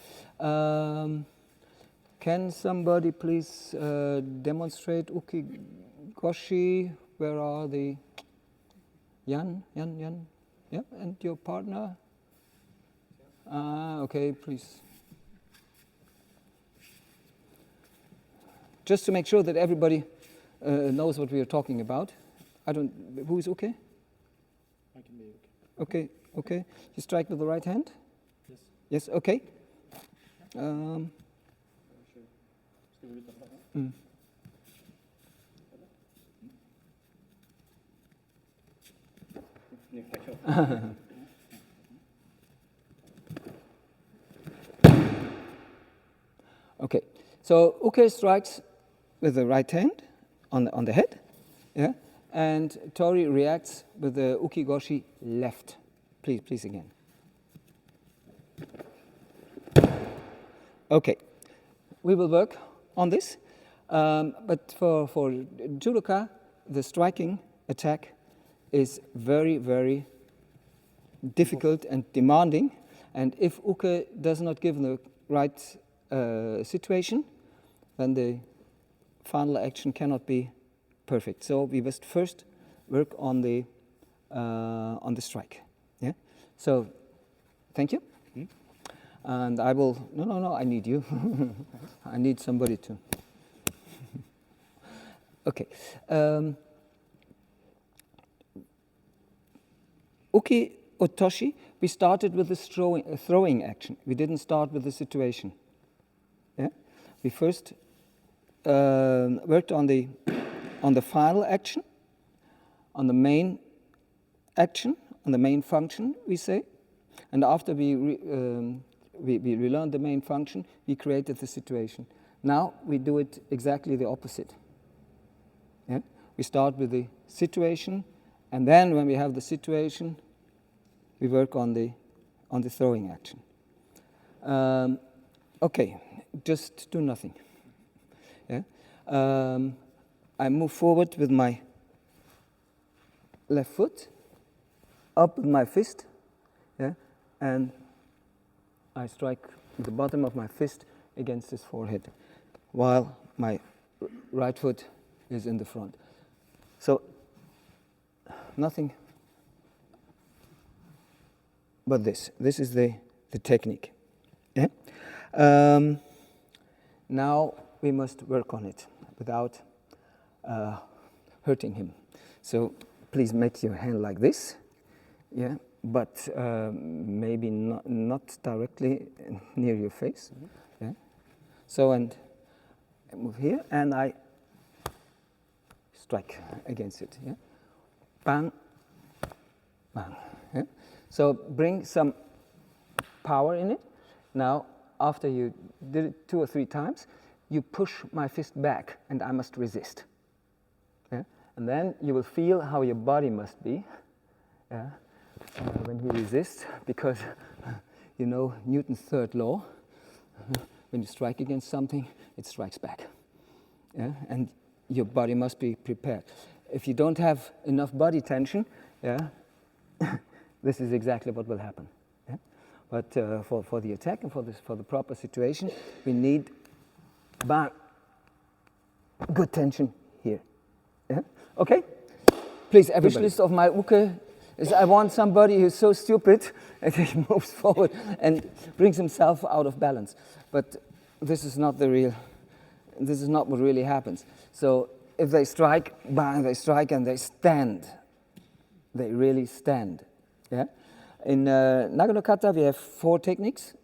Can somebody please demonstrate Uki Goshi? Where are the Yan? Yeah, and your partner? Okay, please. Just to make sure that everybody knows what we are talking about. Who is okay? I can be okay. Okay. You strike with the right hand? Yes. Yes, okay. Okay, so Uke strikes with the right hand on the head, yeah, and Tori reacts with the Uki Goshi left. Please again. Okay, we will work on this, but for judoka, the striking attack is very, very difficult and demanding, and if Uke does not give the right situation, then the final action cannot be perfect. So we must first work on the strike. Yeah. So, thank you. And I will. No. I need you. I need somebody to. Okay. Uki Otoshi. We started with this throwing action. We didn't start with the situation. Yeah. We first worked on the final action, on the main action, on the main function, we say, and after we learned the main function, we created the situation. Now we do it exactly the opposite. Yeah? We start with the situation, and then when we have the situation, we work on the throwing action. Okay, just do nothing. Yeah? I move forward with my left foot, up with my fist, yeah, and I strike the bottom of my fist against his forehead, while my right foot is in the front. So nothing but this. This is the technique. Yeah? Now we must work on it without hurting him. So please make your hand like this, yeah, but maybe not directly near your face. Mm-hmm. Yeah. So, and I move here, and I strike against it. Yeah. Bang, bang. Yeah. So bring some power in it. Now, after you did it 2 or 3 times, you push my fist back, and I must resist. Yeah? And then you will feel how your body must be, yeah? When you resist, because you know Newton's third law. When you strike against something, it strikes back. Yeah? And your body must be prepared. If you don't have enough body tension, yeah, this is exactly what will happen. Yeah? But for the attack and for the proper situation, we need good tension here. Yeah? Okay? Please, everybody. Specialist of my uke is I want somebody who's so stupid that he moves forward and brings himself out of balance. But this is not what really happens. So if they strike, bang, they strike and they stand. They really stand. Yeah? In Nage no Kata, we have 4 techniques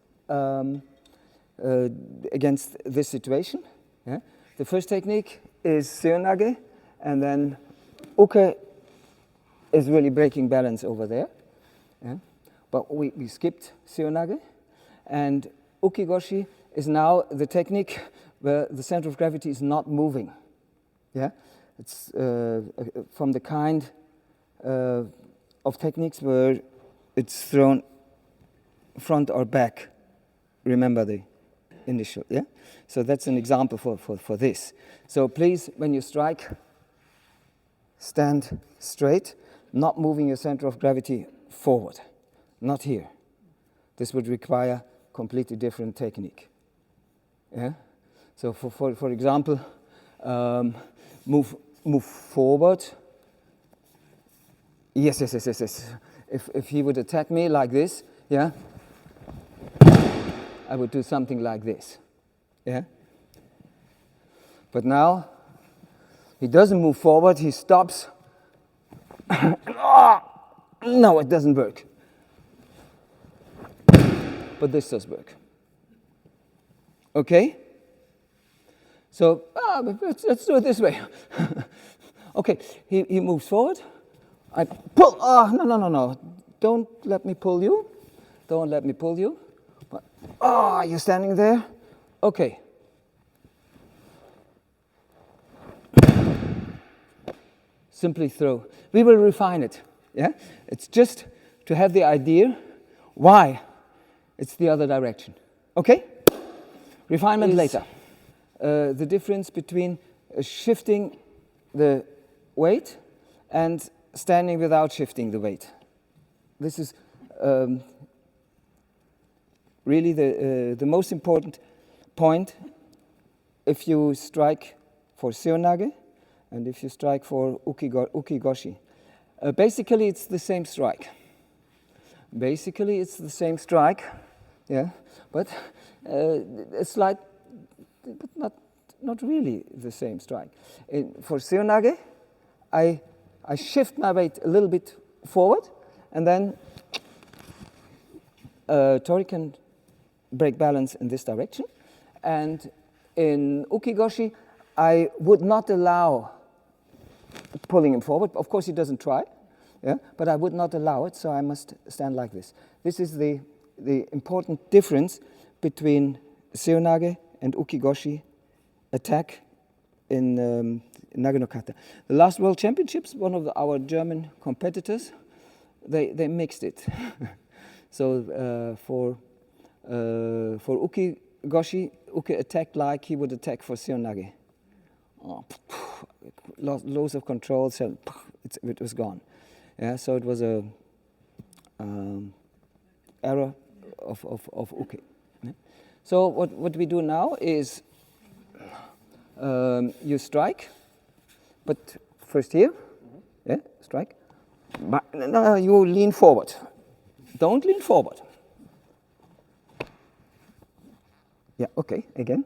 against this situation. Yeah? The first technique is Seonage, and then Uke is really breaking balance over there. Yeah? But we skipped Seonage. And Uki Goshi is now the technique where the center of gravity is not moving. Yeah? It's from the kind of techniques where it's thrown front or back. Remember the initial, yeah? So that's an example for this. So please, when you strike, stand straight, not moving your center of gravity forward, not here. This would require completely different technique. Yeah? So for example, move forward. Yes. If he would attack me like this, yeah, I would do something like this. Yeah? But now he doesn't move forward, he stops. No, it doesn't work. But this does work. Okay? So let's do it this way. Okay, he moves forward. I pull. Oh, no. Don't let me pull you. Don't let me pull you. But, you're standing there. Okay. Simply throw. We will refine it. Yeah? It's just to have the idea why it's the other direction. Okay? Refinement later. The difference between shifting the weight and standing without shifting the weight. This is really the most important point if you strike for Seonage and if you strike for Uki Goshi. Basically, it's the same strike. Yeah, but a slight, but not really the same strike. For Seonage, I shift my weight a little bit forward, and then Tori can break balance in this direction. And in Uki Goshi, I would not allow pulling him forward. Of course, he doesn't try, yeah, but I would not allow it, so I must stand like this. This is the important difference between Seonage and Uki Goshi attack in Nage no Kata. The last World Championships, one of our German competitors, they mixed it. So for Uki Goshi, Uki attacked like he would attack for Seonage. Loss of control, so it was gone. Yeah, so it was a error of Uki. Yeah. So what we do now is you strike, but first here, yeah, strike. But no, you lean forward. Don't lean forward. Yeah, okay, again.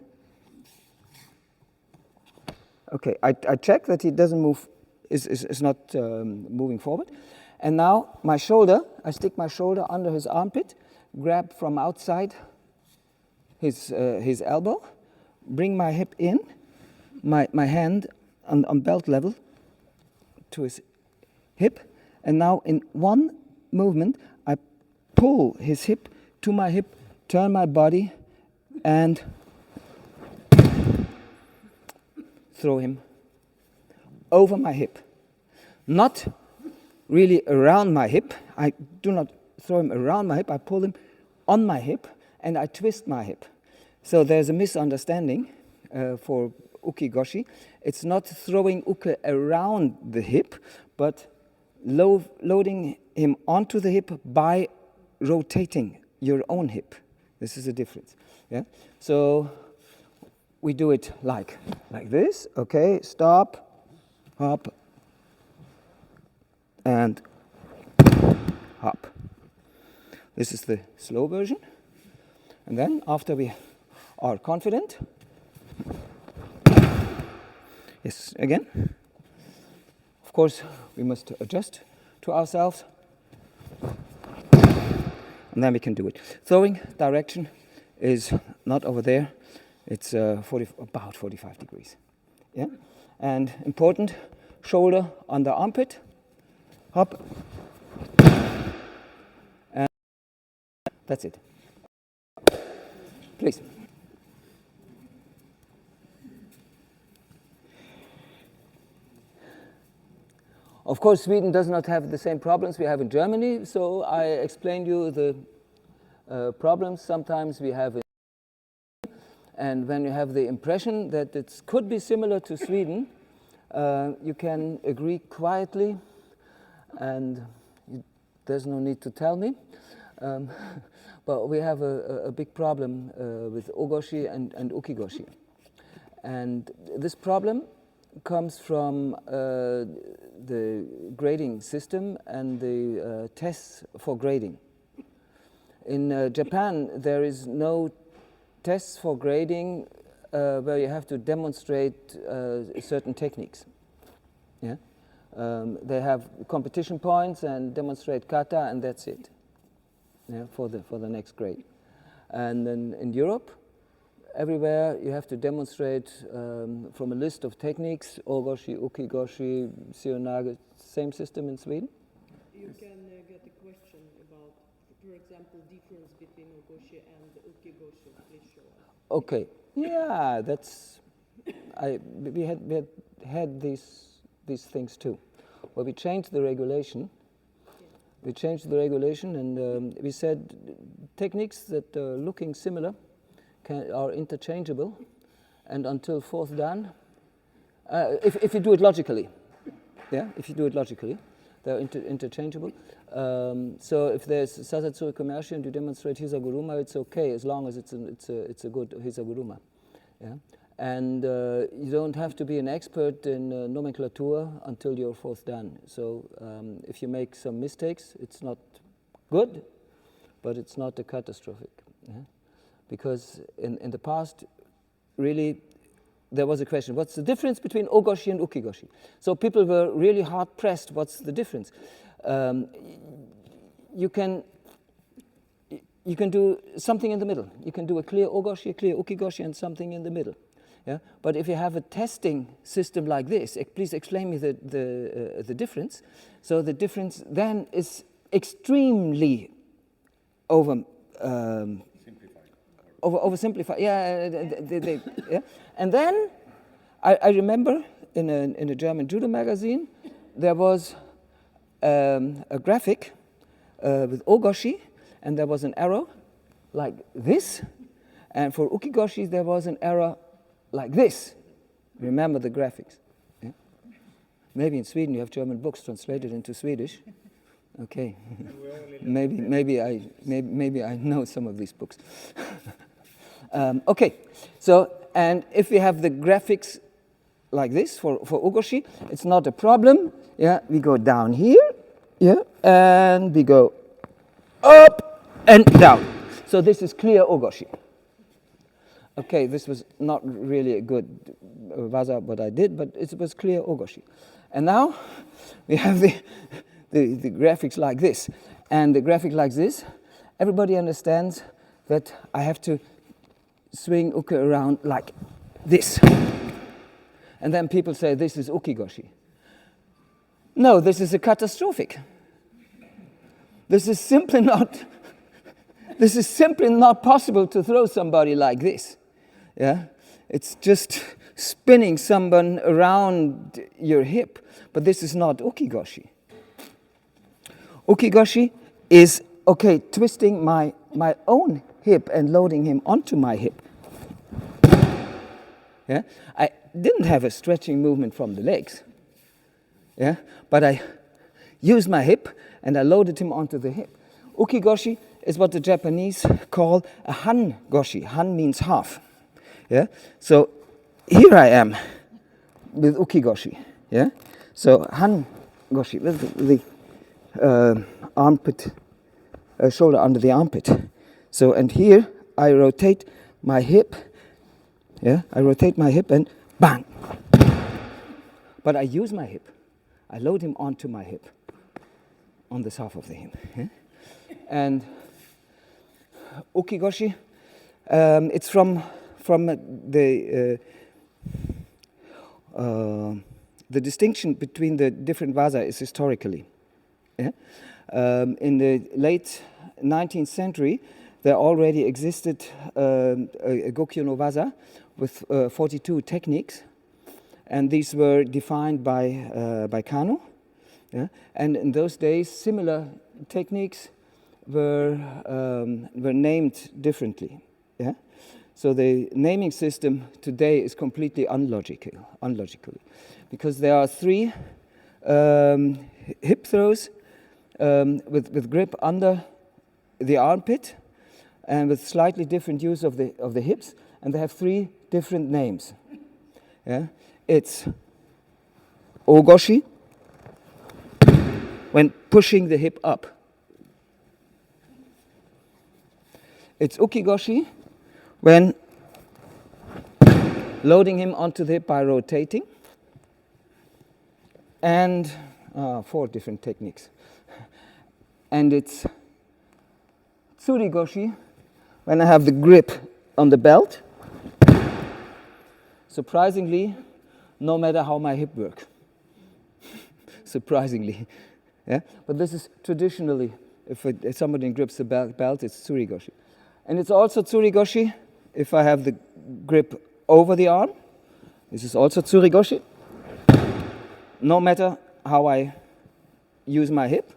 Okay, I check that he doesn't move, is not moving forward. And now my shoulder, I stick my shoulder under his armpit, grab from outside his elbow, bring my hip in, my hand on belt level to his hip, and now in one movement I pull his hip to my hip, turn my body, and throw him over my hip. Not really around my hip. I do not throw him around my hip. I pull him on my hip and I twist my hip. So there's a misunderstanding for Uki Goshi. It's not throwing Uki around the hip, but loading him onto the hip by rotating your own hip. This is the difference. Yeah. So we do it like this. Okay, stop, hop, and hop. This is the slow version. And then after we are confident, yes, again. Of course, we must adjust to ourselves. And then we can do it. Throwing direction is not over there. It's about 45 degrees. Yeah? And important, shoulder on the armpit, hop, and that's it. Please. Of course, Sweden does not have the same problems we have in Germany, so I explained you the problems sometimes we have in. And when you have the impression that it could be similar to Sweden, you can agree quietly, and there's no need to tell me. But we have a big problem with Ogoshi and Uki Goshi. And this problem comes from the grading system and the tests for grading. In Japan, there is no tests for grading where you have to demonstrate certain techniques. Yeah? They have competition points and demonstrate kata, and that's it. Yeah, for the next grade. And then in Europe, everywhere you have to demonstrate from a list of techniques, Ogoshi, Uki Goshi, Nage, same system in Sweden. You can get a question about, for example, difference between Ogoshi and Uki Goshi. Please show us. Okay, yeah, that's, we had these things too. Well, we changed the regulation. We changed the regulation, and we said techniques that are looking similar are interchangeable, and until fourth dan, if you do it logically, yeah, if you do it logically, they're interchangeable. So if there's Sasatsui Komershi and you demonstrate Hisaguruma, it's okay as long as it's a good Hisaguruma, yeah. And you don't have to be an expert in nomenclature until you're fourth dan. So if you make some mistakes, it's not good, but it's not catastrophic. Yeah? Because in the past, really, there was a question, what's the difference between Ogoshi and Uki Goshi? So people were really hard pressed, what's the difference? You can do something in the middle. You can do a clear Ogoshi, a clear Uki Goshi, and something in the middle. Yeah? But if you have a testing system like this, please explain me the difference. So the difference then is extremely oversimplified. Yeah, yeah. And then I remember in a German judo magazine there was a graphic with Ogoshi, and there was an arrow like this, and for Uki Goshi there was an arrow like this. Remember the graphics. Yeah? Maybe in Sweden you have German books translated into Swedish. Okay, maybe I know some of these books. Okay, so and if we have the graphics like this for Ogoshi, it's not a problem. Yeah, we go down here, yeah, and we go up and down. So this is clear Ogoshi. Okay, this was not really a good waza what I did, but it was clear Ogoshi. And now we have the graphics like this. And the graphic like this, everybody understands that I have to swing Uki around like this. And then people say this is Uki Goshi. No, this is a catastrophic. This is simply not possible to throw somebody like this. Yeah, it's just spinning someone around your hip, but this is not Uki Goshi. Uki Goshi is, okay, twisting my own hip and loading him onto my hip. Yeah, I didn't have a stretching movement from the legs. Yeah, but I used my hip and I loaded him onto the hip. Uki Goshi is what the Japanese call a han goshi. Han means half. Yeah, so here I am with Uki Goshi. Yeah, so han goshi with the armpit, shoulder under the armpit. So and here I rotate my hip. Yeah, I rotate my hip and bang. But I use my hip. I load him onto my hip, on this half of the hip. Yeah? And Uki Goshi, it's from the distinction between the different vasa is historically. Yeah? In the late 19th century, there already existed a Gokyo no Waza with 42 techniques, and these were defined by Kano. Yeah? And in those days, similar techniques were named differently. Yeah? So the naming system today is completely unlogical, because there are 3 hip throws with grip under the armpit and with slightly different use of the hips, and they have 3 different names. Yeah? It's Ogoshi, when pushing the hip up. It's Uki Goshi, when loading him onto the hip by rotating. And 4 different techniques. And it's Tsuri Goshi, when I have the grip on the belt. Surprisingly, no matter how my hip work. Surprisingly. Yeah? But this is traditionally, if somebody grips the belt, it's Tsuri Goshi. And it's also Tsuri Goshi if I have the grip over the arm. This is also Tsuri Goshi. No matter how I use my hip.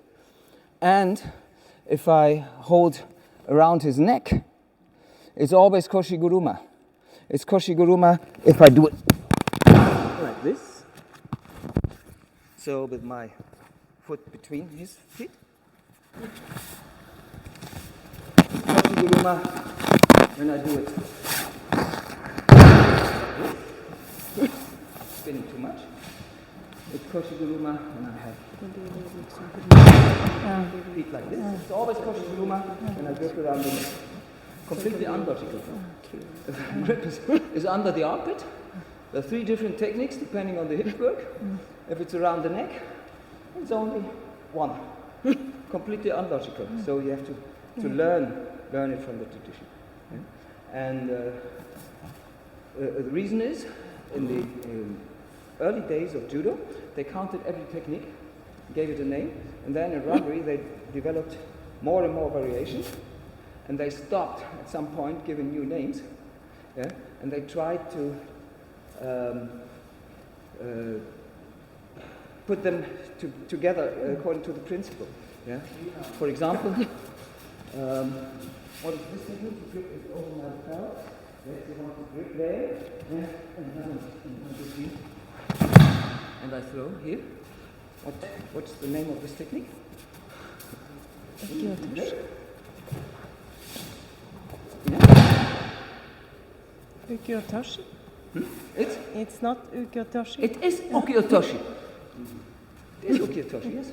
And if I hold around his neck, it's always Koshiguruma. It's Koshiguruma if I do it like this. So with my foot between his feet. Koshiguruma when I do it. Spinning too much. It's Koshiguruma when I have feet like this. It's always Koshiguruma when I grip around the neck. Completely unlogical. Grip is under the armpit. There are 3 different techniques depending on the hip work. If it's around the neck, it's only 1. Completely unlogical. So you have to learn it from the tradition. Yeah? And the reason is, in the early days of judo, they counted every technique, gave it a name, and then in randori they developed more and more variations, and they stopped at some point giving new names, yeah? And they tried to put them together according to the principle. Yeah? For example, what is this technique? You grip it over my lapel. Yes, you want to grip there, yeah? And I throw here. What's the name of this technique? Uki Otoshi. Uki Otoshi? It's not Uki Otoshi? It is Uki Otoshi. It is Uki Otoshi, yes.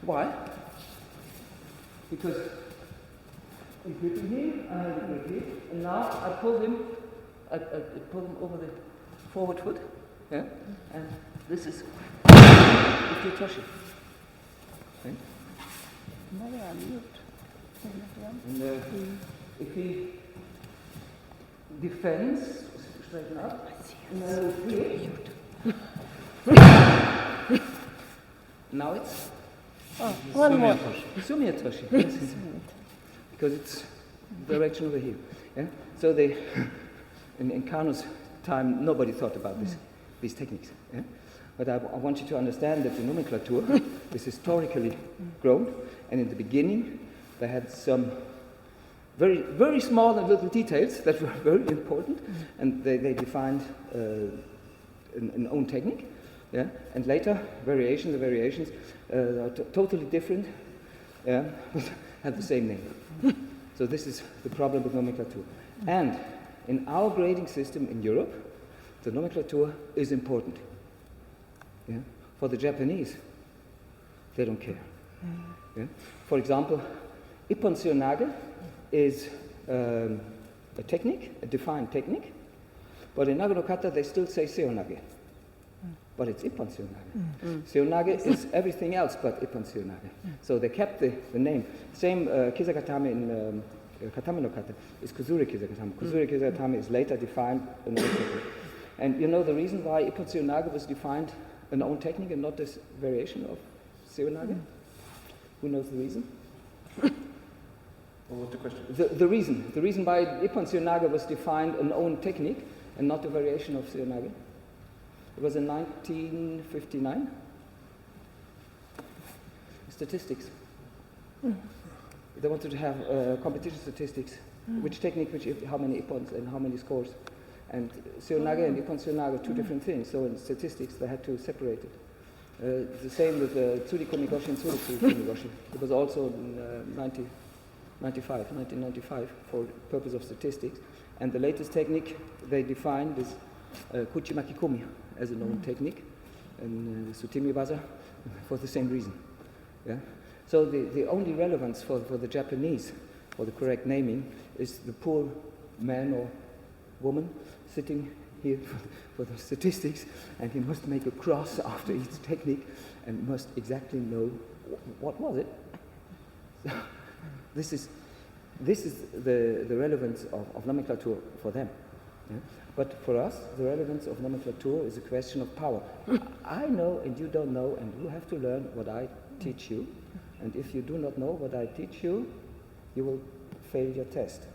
Why? Because I'm gripping him, I have a grip here, and now I pull him over the forward foot, yeah? And this is Uki Otoshi. Okay? And if he defends, straighten up, and then we here. Now it's one more. Sumi Otoshi, yes. Because it's the direction over here. Yeah? So they, in Kano's time, nobody thought about these techniques. Yeah? But I want you to understand that the nomenclature is historically grown, and in the beginning they had some very, very small and little details that were very important, and they defined an own technique. Yeah? And later, the variations are totally different, yeah? But have the same name. So this is the problem with nomenclature. And in our grading system in Europe, the nomenclature is important. Yeah? For the Japanese, they don't care. Yeah? For example, Ippon Seonage is a technique, a defined technique, but in Nage no Kata they still say Seonage. But it's Ippon Seonage. Seonage is everything else but Ippon Seonage. So they kept the name. Same Kizakatame in Katame no Kata is Kozuri Kizakatame. Kozuri Kizakatame is later defined an own technique. And you know the reason why Ippon Seonage was defined an own technique and not this variation of Seonage? Who knows the reason? What was the question? The reason why Ippon Seoinage was defined an own technique and not a variation of Seoinage. It was in 1959. Statistics. They wanted to have competition statistics. Which technique, how many Ippons and how many scores. And Seoinage and Ippon Seoinage are two different things. So in statistics, they had to separate it. The same with Tsuri Komigoshi and Tsuri Komigoshi. It was also in 1995, for purpose of statistics. And the latest technique they defined is Kuchimaki Komi as a known technique, and Sutimi Waza for the same reason. Yeah? So the only relevance for the Japanese, for the correct naming, is the poor man or woman sitting here for the statistics, and he must make a cross after each technique and must exactly know what was it. So this is the relevance of nomenclature for them. Yeah? But for us, the relevance of nomenclature is a question of power. I know and you don't know, and you have to learn what I teach you. And if you do not know what I teach you, you will fail your test.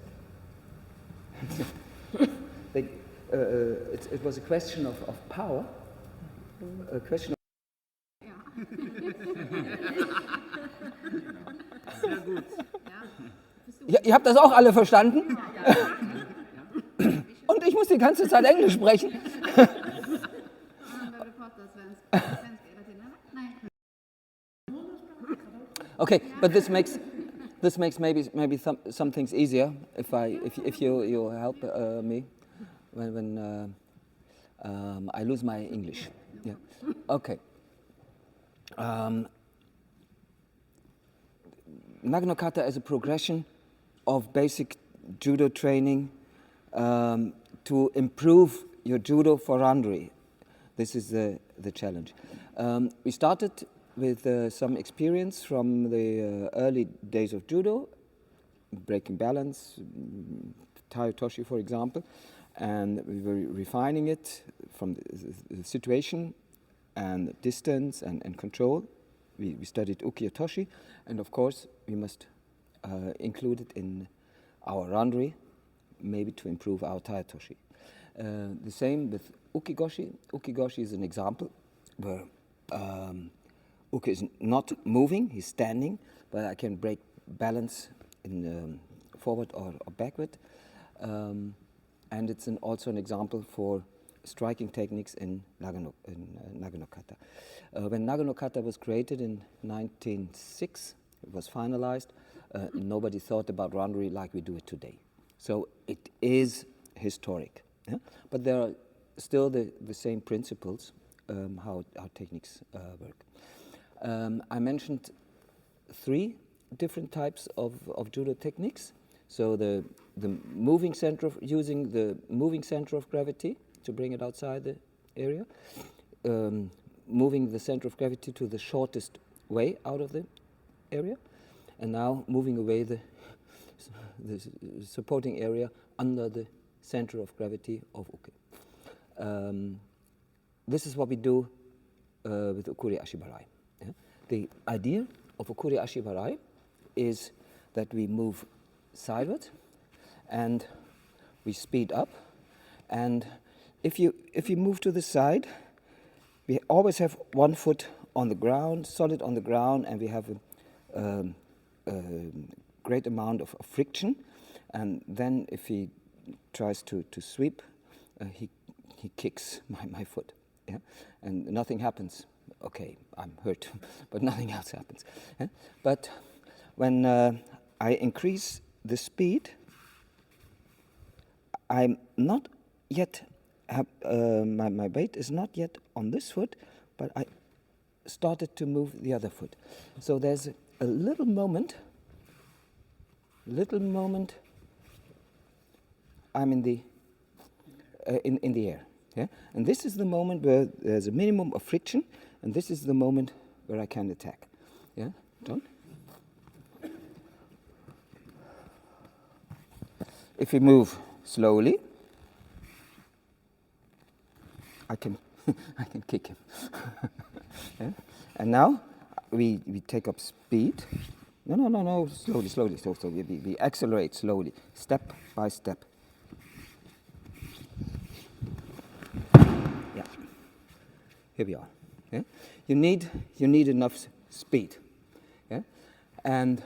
It was a question of power, a question of... Ja, ihr habt das auch alle verstanden? Und ich muss die ganze Zeit Englisch sprechen. Okay, but this makes maybe some things easier if you help me when I lose my English. Yeah. Okay. Nage no Kata is a progression of basic judo training to improve your judo for Randori. This is the challenge. We started with some experience from the early days of judo, breaking balance, Tai Otoshi, for example, and we were refining it from the situation and distance and control. We studied Uki Otoshi, and of course we must include it in our Randori, maybe to improve our Tai Otoshi. The same with Uki Goshi. Uki Goshi is an example where Uki is not moving, he's standing, but I can break balance in forward or backward. And it's also an example for striking techniques in Nage no Kata. When Nage no Kata was created in 1906, it was finalized, nobody thought about Randori like we do it today. So it is historic. Yeah? But there are still the same principles, how techniques work. I mentioned 3 different types of judo techniques. So the moving center of using the moving center of gravity to bring it outside the area, moving the center of gravity to the shortest way out of the area, and now moving away the supporting area under the center of gravity of Uki. This is what we do with Ukuri Ashibarai. Yeah? The idea of Ukuri Ashibarai is that we move sideways and we speed up, and if you move to the side, we always have one foot on the ground, solid on the ground, and we have a great amount of friction. And then if he tries to sweep, he kicks my foot, yeah? And nothing happens. Okay, I'm hurt, but nothing else happens. Yeah? But when I increase the speed, I'm not yet my weight is not yet on this foot, but I started to move the other foot. So there's a little moment I'm in the air. Yeah? And this is the moment where there's a minimum of friction, and this is the moment where I can attack. Yeah, John? If we move slowly, I can kick him. Yeah? And now we take up speed. No, slowly. So we accelerate slowly, step by step. Yeah. Here we are. Yeah? You need enough speed. Yeah? And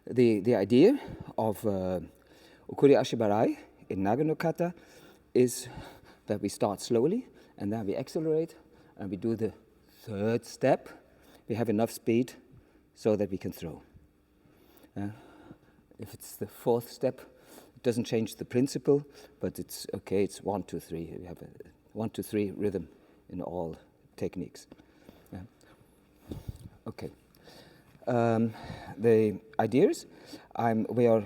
the idea of Ukuri Ashibarai in Nage no Kata is that we start slowly and then we accelerate and we do the third step. We have enough speed so that we can throw. If it's the fourth step, it doesn't change the principle, but it's okay, it's 1, 2, 3. We have a 1, 2, 3 rhythm in all techniques. Yeah. Okay. The ideas, we are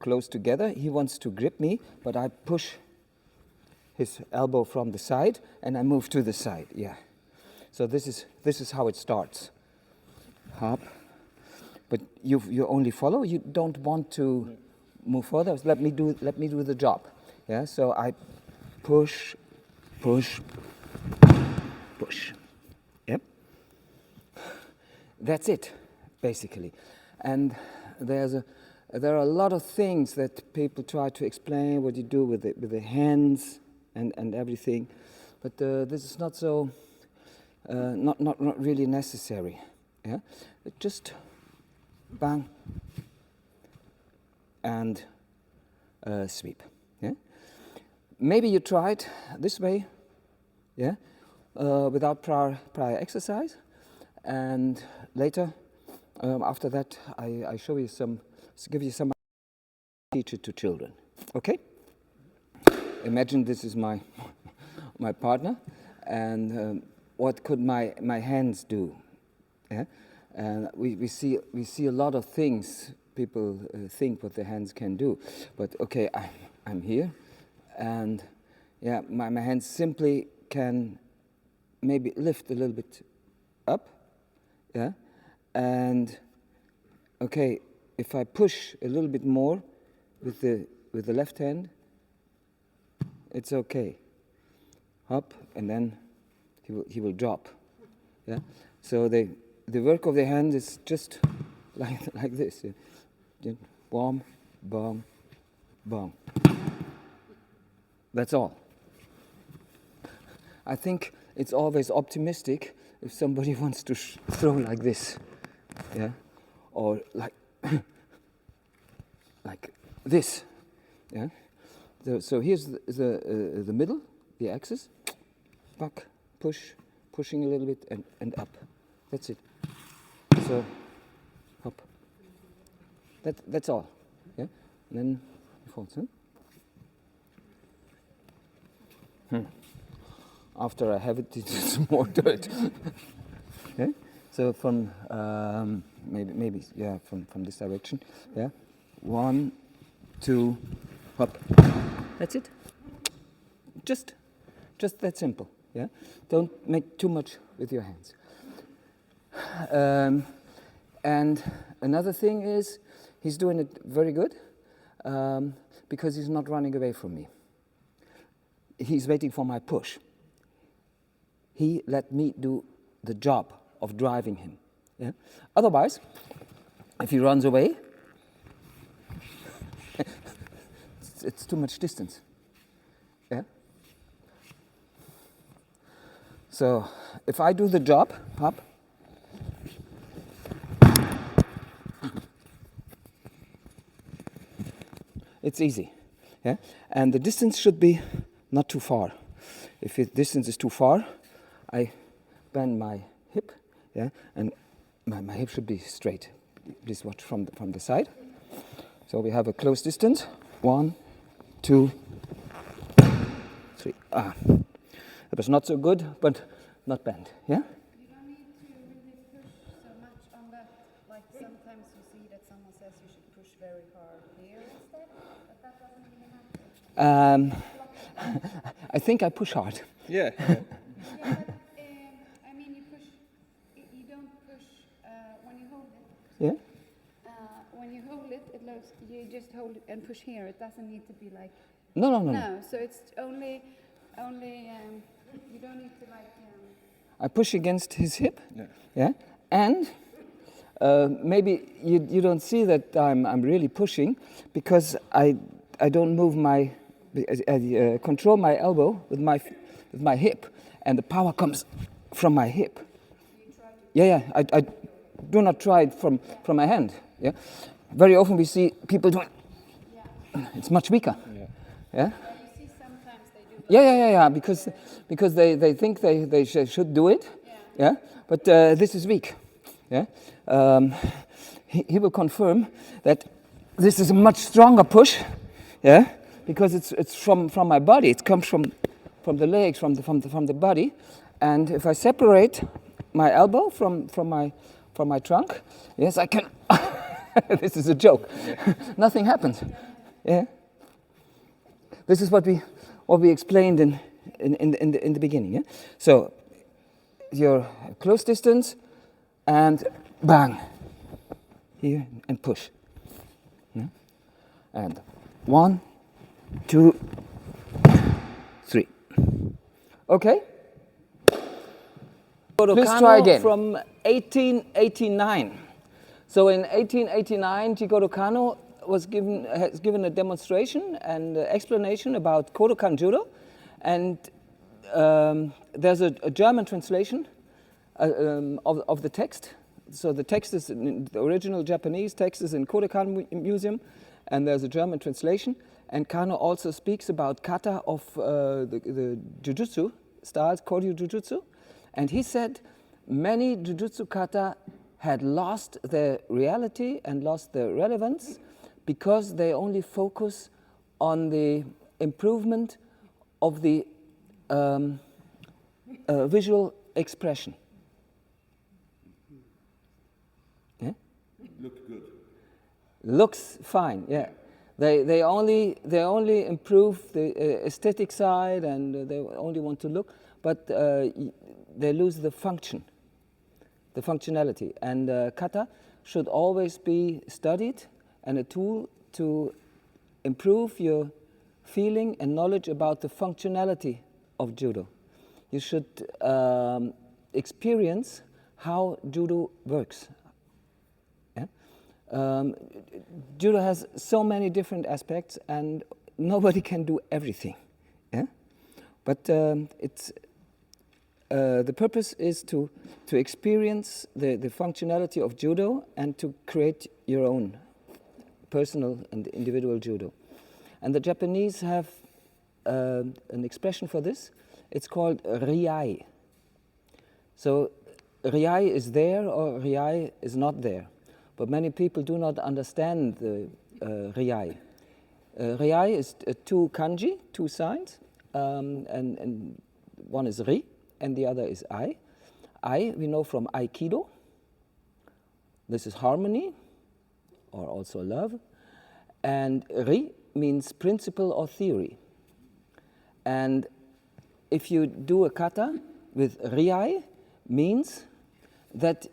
close together. He wants to grip me, but I push his elbow from the side and I move to the side. Yeah. So this is how it starts. Hop. But you only follow. You don't want to move further. Let me do the job. Yeah. So I push. Yep. That's it, basically. And there are a lot of things that people try to explain what you do with the hands and everything, but this is not so not really necessary. Yeah, just bang and sweep. Yeah, maybe you try it this way. Yeah, without prior exercise, and later after that I show you give you some teach it to children. Okay. Imagine this is my partner, and what could my hands do? Yeah, and we see a lot of things people think what their hands can do, but okay, I'm here, and yeah, my hands simply can maybe lift a little bit up, yeah, and okay, if I push a little bit more with the left hand, it's okay. Up, and then he will drop. Yeah. So the work of the hand is just like this. Yeah. Boom, boom, boom. That's all. I think it's always optimistic if somebody wants to throw like this, yeah, or like like this, yeah. So here's the middle, the axis, back, pushing a little bit and up. That's it. So up. That's all. Yeah. And then forwards. After I have it, it's more dirt. Okay. So from maybe yeah, from this direction. Yeah. 1, 2, up. That's it. Just that simple. Yeah. Don't make too much with your hands. And another thing is, he's doing it very good because he's not running away from me. He's waiting for my push. He let me do the job of driving him. Yeah? Otherwise, if he runs away, it's too much distance. Yeah? So if I do the job, up, it's easy. Yeah? And the distance should be not too far. If the distance is too far, I bend my hip, yeah, and my hip should be straight. Please watch from the side. So we have a close distance. 1, 2, 3. It was not so good, but not bent. Yeah. You don't need to really push so much on that. Like sometimes you see that someone says you should push very hard here instead, but that doesn't really happen. I think I push hard. Yeah. Yeah, but I mean, you don't push when you hold it. Yeah. When you hold it, it looks, you just hold it and push here. It doesn't need to be like. No. No, so it's only. You don't need to like. I push against his hip. Yeah. Yeah. And maybe you don't see that I'm really pushing, because I don't move my, I control my elbow with my hip, and the power comes from my hip. Yeah, I do not try it from my hand. Yeah, very often we see people doing. It's much weaker. Yeah. You see sometimes they do. Yeah. Because they think they should do it. Yeah. But this is weak. Yeah. He will confirm that this is a much stronger push. Yeah. Because it's from my body. It comes from the legs, from the body. And if I separate my elbow from my trunk, yes, I can. This is a joke. Nothing happens. Yeah. This is what we explained in the beginning. Yeah? So your close distance and bang here and push. Yeah? And 1, 2, 3. Okay. Please try again. From 1889. So in 1889, Jigoro Kano has given a demonstration and explanation about Kodokan Judo, and there's a German translation of the text. So the text is the original Japanese text is in Kodokan Museum, and there's a German translation. And Kano also speaks about kata of the jujutsu styles, Koryu Jujutsu, and he said many jujutsu kata had lost their reality and lost their relevance because they only focus on the improvement of the visual expression. Yeah? Look good. Looks fine, yeah. They only improve the aesthetic side, and they only want to look, but they lose the function, the functionality. And kata should always be studied and a tool to improve your feeling and knowledge about the functionality of judo. You should experience how judo works. Yeah? Judo has so many different aspects, and nobody can do everything. Yeah? But it's the purpose is to experience the functionality of judo and to create your own personal and individual judo. And the Japanese have an expression for this. It's called riai. So riai is there or riai is not there. But many people do not understand the riai. Riai is two kanji, two signs, and one is ri and the other is ai. Ai we know from Aikido. This is harmony, or also love. And ri means principle or theory. And if you do a kata with riai, means that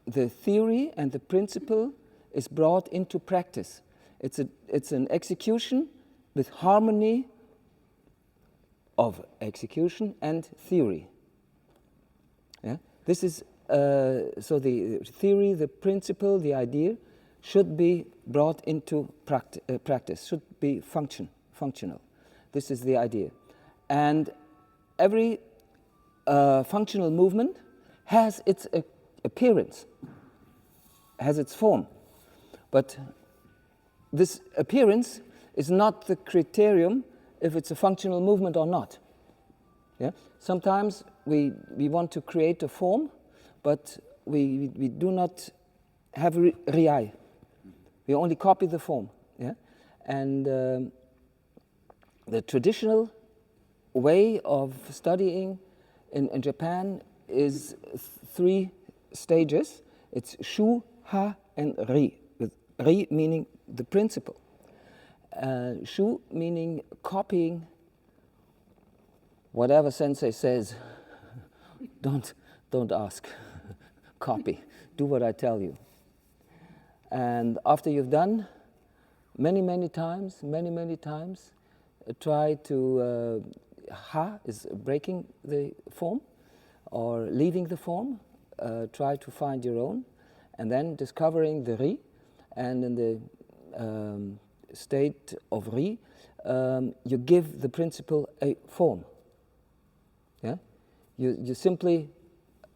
the theory and the principle is brought into practice. It's an execution with harmony of execution and theory. Yeah? This is so the theory, the principle, the idea should be brought into practice, should be functional. This is the idea. And every functional movement has its appearance, has its form. But this appearance is not the criterion if it's a functional movement or not. Yeah? Sometimes we want to create a form, but we do not have riai. We only copy the form. Yeah? And the traditional way of studying in Japan is 3 stages. It's shu, ha, and ri, with ri meaning the principle. Shu meaning copying whatever sensei says. Don't ask. Copy. Do what I tell you. And after you've done many times, try to ha is breaking the form or leaving the form. try to find your own, and then discovering the Ri, and in the state of Ri, you give the principle a form. Yeah, you simply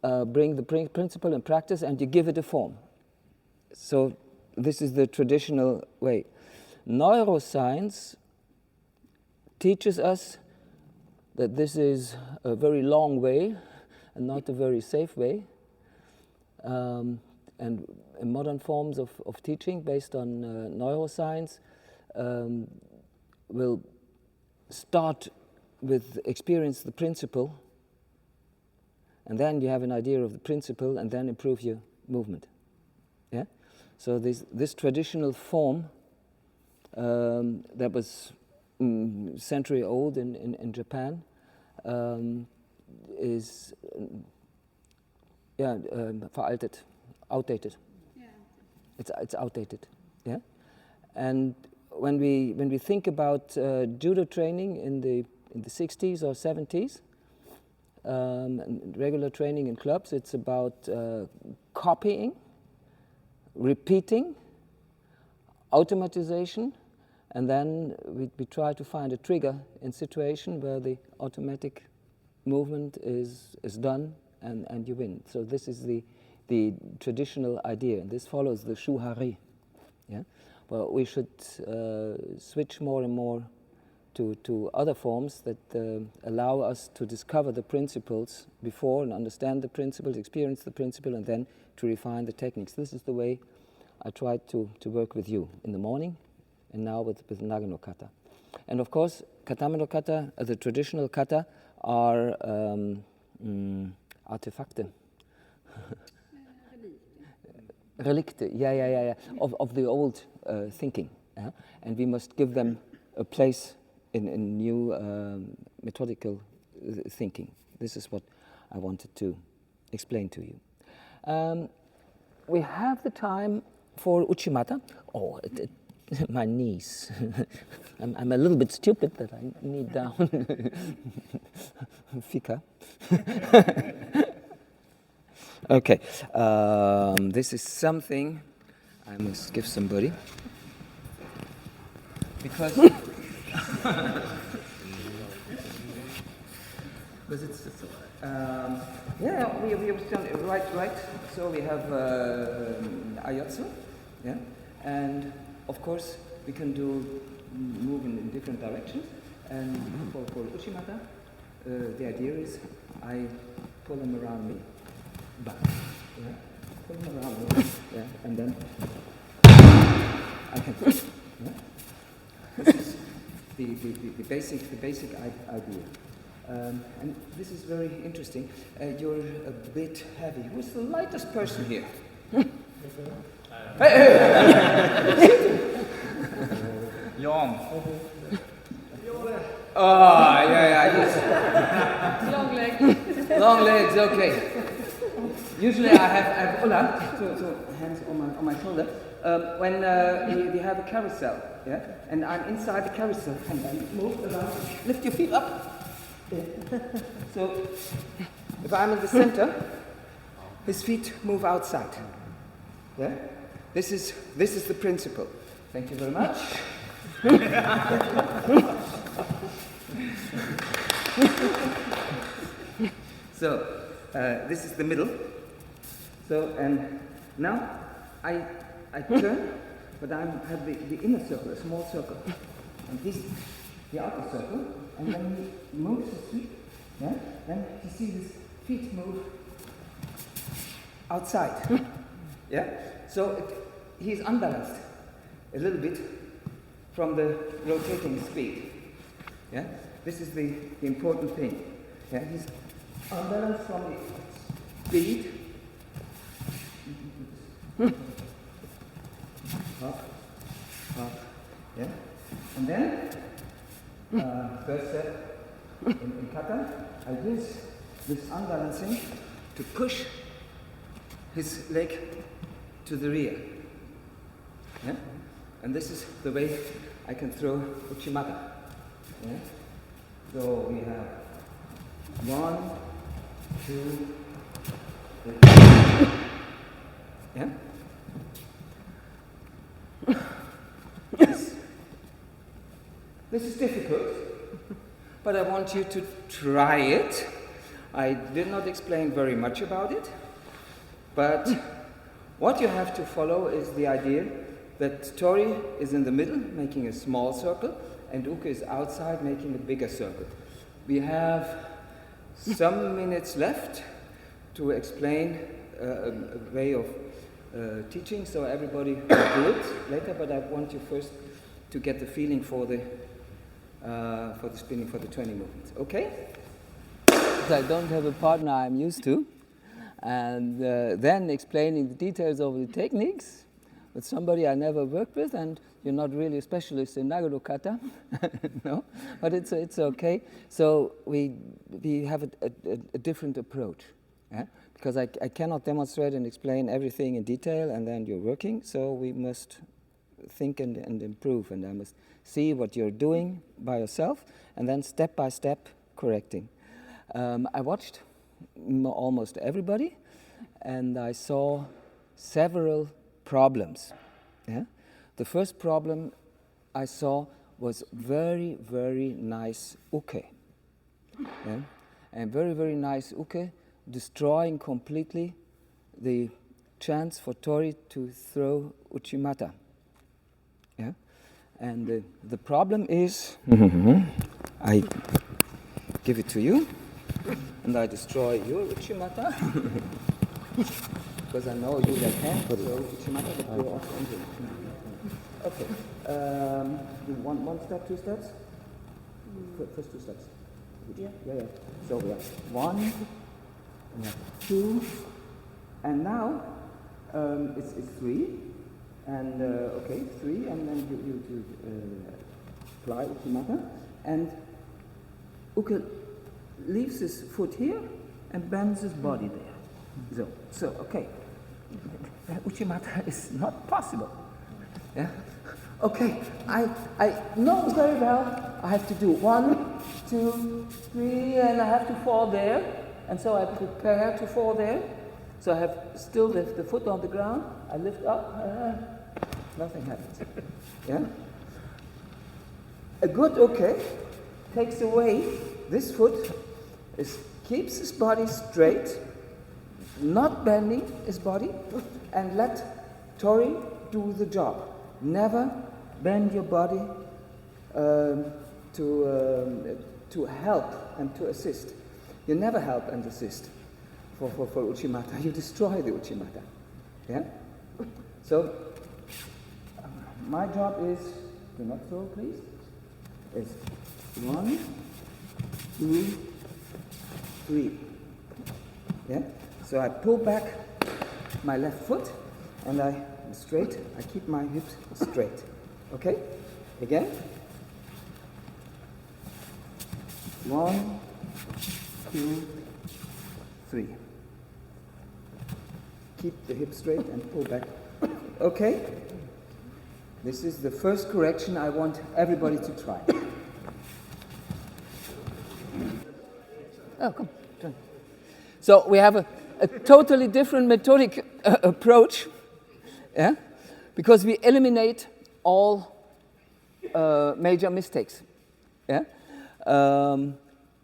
bring the principle in practice and you give it a form. So this is the traditional way. Neuroscience teaches us that this is a very long way and not a very safe way. And in modern forms of teaching based on neuroscience will start with experience the principle, and then you have an idea of the principle, and then improve your movement. Yeah. So this traditional form that was century old in Japan is veraltet, outdated. Yeah. It's outdated. Yeah. And when we think about judo training in the 60s or 70s, and regular training in clubs, it's about copying, repeating, automatization, and then we try to find a trigger in situation where the automatic movement is done and you win. So this is the traditional idea, and this follows the shuhari. Yeah? Well, we should switch more and more to other forms that allow us to discover the principles before and understand the principles, experience the principle, and then to refine the techniques. This is the way I try to work with you in the morning, and now with Nage no Kata. And of course, Katame no Kata, the traditional kata, are artefacte. Relikte, yeah, of the old thinking. And we must give them a place in new methodical thinking. This is what I wanted to explain to you. We have the time for Uchi Mata. Oh, my knees. I'm a little bit stupid that I need down. Fika. Okay, this is something I must give somebody. Because it's we have done right. So we have Ayatsu, yeah, and of course we can move in different directions. And for Uchi Mata, the idea is I pull them around me, back, yeah, pull them around me, yeah, and then I can. Yeah? This is the basic idea. And this is very interesting. You're a bit heavy. Who's the lightest person here? Jan. Oh, yeah. Long legs. Long legs, okay. Usually I have Ulla, so hands on my shoulder. When we have a carousel, yeah, and I'm inside the carousel, and then move around, lift your feet up. Yeah. So if I'm in the center, his feet move outside. Yeah, this is the principle. Thank you very much. So this is the middle. So and now I turn, but I have the inner circle, a small circle, and this the outer circle, and then he moves his feet, yeah? Then you see his feet move outside, yeah? So he's unbalanced a little bit from the rotating speed, yeah? This is the important thing, yeah? He's unbalanced from the speed. Up, yeah, and then first step in kata, I use this unbalancing to push his leg to the rear, yeah? And this is the way I can throw Uchi Mata. Yeah? So we have 1, 2, Yeah? This is difficult, but I want you to try it. I did not explain very much about it, but what you have to follow is the idea that Tori is in the middle, making a small circle, and Uki is outside, making a bigger circle. We have some minutes left to explain a way of teaching, so everybody will do it later, but I want you first to get the feeling for the spinning, for the turning movements. Okay? So I don't have a partner I'm used to, and then explaining the details of the techniques with somebody I never worked with, and you're not really a specialist in Nagado kata, no, but it's okay. So we have a different approach, yeah? Because I cannot demonstrate and explain everything in detail, and then you're working. So we must think and improve, and I must see what you're doing by yourself, and then step by step correcting. I watched almost everybody, and I saw several problems. Yeah? The first problem I saw was very, very nice uke. Yeah? And very, very nice uke, destroying completely the chance for Tori to throw Uchi Mata. Yeah? And the problem is, I give it to you, and I destroy your Uchi Mata, because I know you that can throw Uchi Mata, but you're off engine. Okay. One step, two steps? First 2 steps. Yeah. So we have 1, and we have 2, and now it's 3, and okay, 3, and then you apply Uchi Mata, and Uke leaves his foot here and bends his body there. So okay, Uchi Mata is not possible. Yeah. Okay, I know very well I have to do 1, 2, 3, and I have to fall there, and so I prepare to fall there. So I have still the foot on the ground. I lift up, nothing happens. Yeah. A good uke takes away this foot, keeps his body straight, not bending his body, and let Tori do the job. Never bend your body to help and to assist. You never help and assist for Uchi Mata. You destroy the Uchi Mata. Yeah? So, my job is, do not throw please, is 1, 2, 3. Yeah? So I pull back my left foot, and I straight. I keep my hips straight. Okay? Again. 1, 2, 3. Keep the hips straight and pull back. Okay? This is the first correction I want everybody to try. Oh, come. Turn. So we have a totally different methodic approach. Yeah? Because we eliminate all major mistakes. Yeah?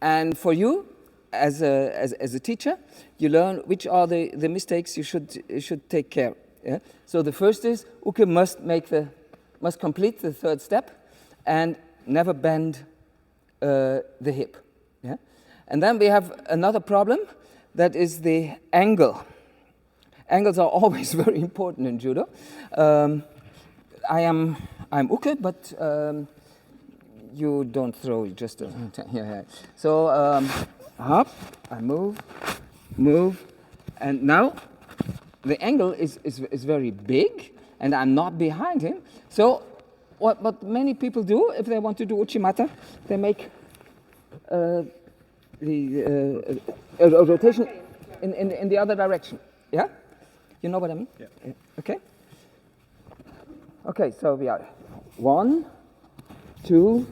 And for you, as a teacher, you learn which are the mistakes you should take care. Yeah? So the first is Uke must complete the third step and never bend the hip. Yeah? And then we have another problem, that is the angle. Angles are always very important in judo. I'm uke, but you don't throw, just yeah. So up, I move, and now the angle is very big, and I'm not behind him. So what many people do if they want to do Uchi Mata, they make a rotation in the other direction. Yeah. You know what I mean? Yeah. Okay? Okay, so we are 1, 2,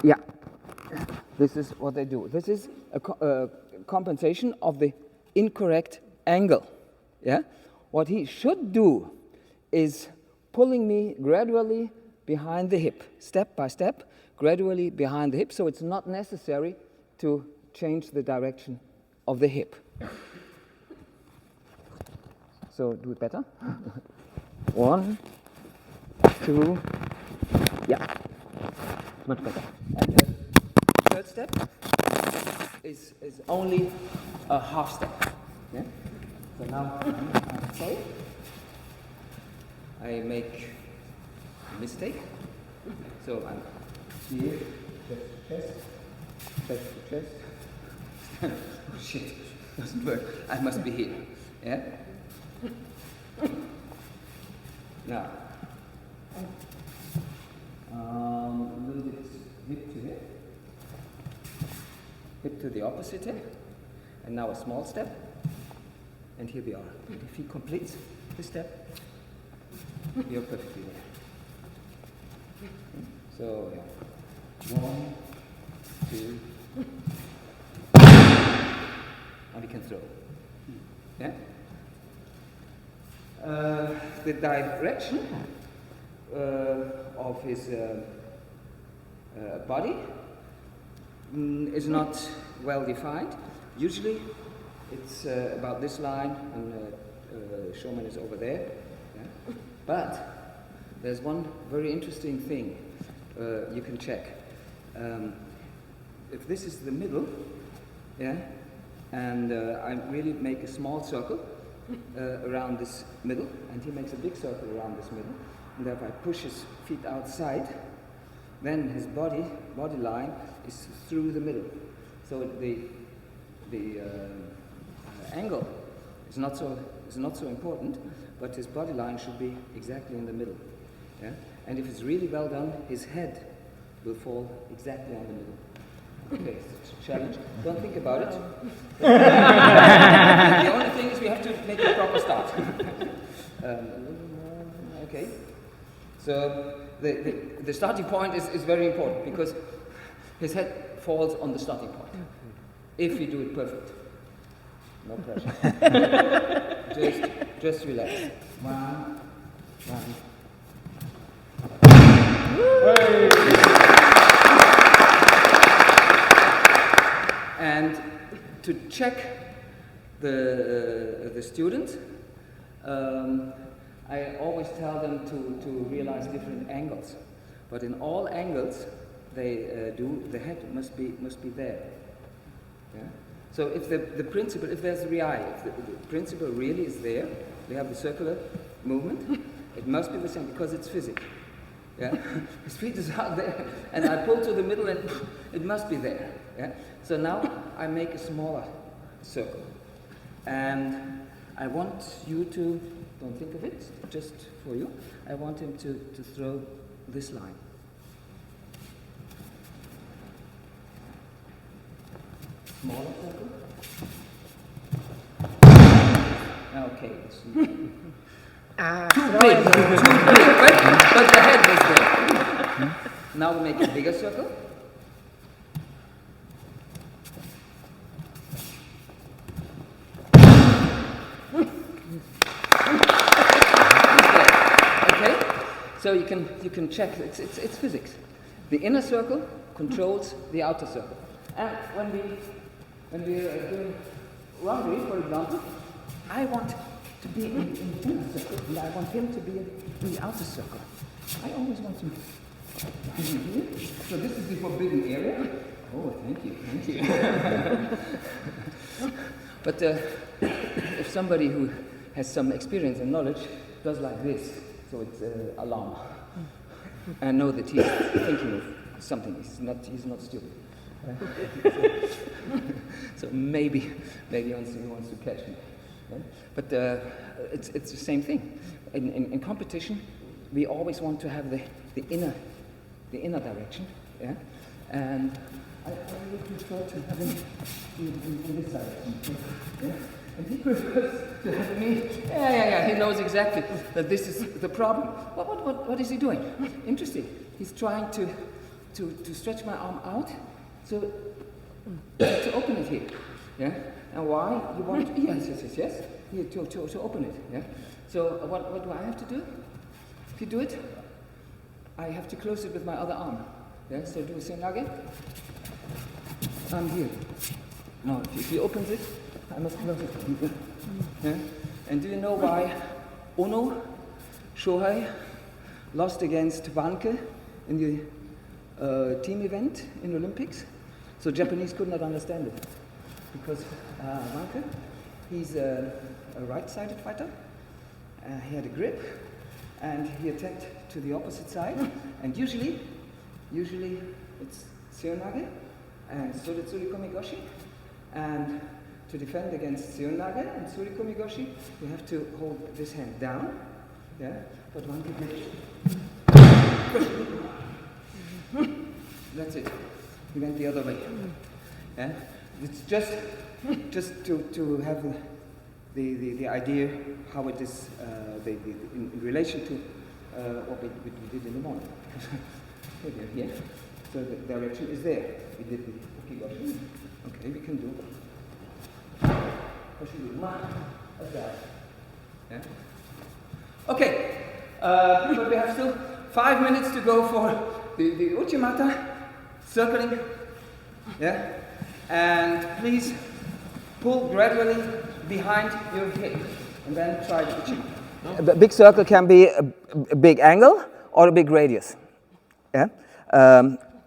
yeah. This is what they do. This is a compensation of the incorrect angle. Yeah? What he should do is pulling me gradually behind the hip, step by step, gradually behind the hip, so it's not necessary to change the direction of the hip. So do it better. 1, 2, yeah, much better. And the third step is only a half step. Yeah? So now I make a mistake. So I'm here, chest to chest. Oh shit, doesn't work. I must be here. Yeah? Now, a little bit hip to hip, hip to the opposite hip, and now a small step, and here we are. If he completes this step, you're perfectly there. So, yeah. 1, 2, and we can throw. Yeah? The direction of his body is not well defined. Usually it's about this line, and showman is over there. Yeah? But there's one very interesting thing you can check. If this is the middle, yeah, and I really make a small circle around this middle, and he makes a big circle around this middle, and if I push his feet outside, then his body line is through the middle. So the angle is not so important, but his body line should be exactly in the middle. Yeah? And if it's really well done, his head will fall exactly on the middle. Okay, challenge. Don't think about it. The only thing is we have to make a proper start. Okay. So the starting point is very important because his head falls on the starting point. If you do it perfect. No pressure. just relax. 1. And to check the student, I always tell them to realize different angles. But in all angles, the head must be there. Yeah? So if the principle, if there's if the principle really is there, we have the circular movement, it must be the same because it's physics. Yeah? His feet is out there, and I pull to the middle, and it must be there. Yeah? So now I make a smaller circle, and I want you to, don't think of it, just for you, I want him to throw this line. Smaller circle. Okay. Too big, but the head was there. Now we make a bigger circle. Okay, so you can check. It's physics. The inner circle controls the outer circle. And when we are doing Randori, for example, I want to be in the inner circle, and I want him to be in the outer circle. I always want to be here. So this is the forbidden area. Oh, thank you. But if somebody who has some experience and knowledge does like this, so it's alarm. I know that he's thinking of something. He's not stupid. So maybe he wants to catch me. Yeah? But it's the same thing. In competition, we always want to have the inner direction. Yeah? And I really prefer to have him in this direction. Yeah? And he prefers to have me. Yeah. He knows exactly that this is the problem. What is he doing? Interesting. He's trying to stretch my arm out, so to open it here. Yeah? And why? You want to, yes. Here, to open it. Yeah? So what do I have to do? To do it, I have to close it with my other arm. Yeah? So do a Nage. I'm here. No, if he opens it, I must close it. Yeah? And do you know why Ono Shohei lost against Wanke in the team event in Olympics? So Japanese could not understand it. Because Wanke, he's a right-sided fighter. He had a grip, and he attacked to the opposite side. And usually it's Seonage and Surikomi Goshi. And to defend against Seonage and Surikomi Goshi, you have to hold this hand down. Yeah, but Wanke did. That's it. He went the other way. Yeah, it's just to have the idea how it is in relation to what we did in the morning. Here, so the direction is there. We did the Uki Goshi. Okay, we can do like that. Yeah. Okay, but we have still 5 minutes to go for the Uchi Mata circling. Yeah, and please pull gradually behind your hip, and then try the Uchi Mata. A big circle can be a big angle or a big radius. Yeah,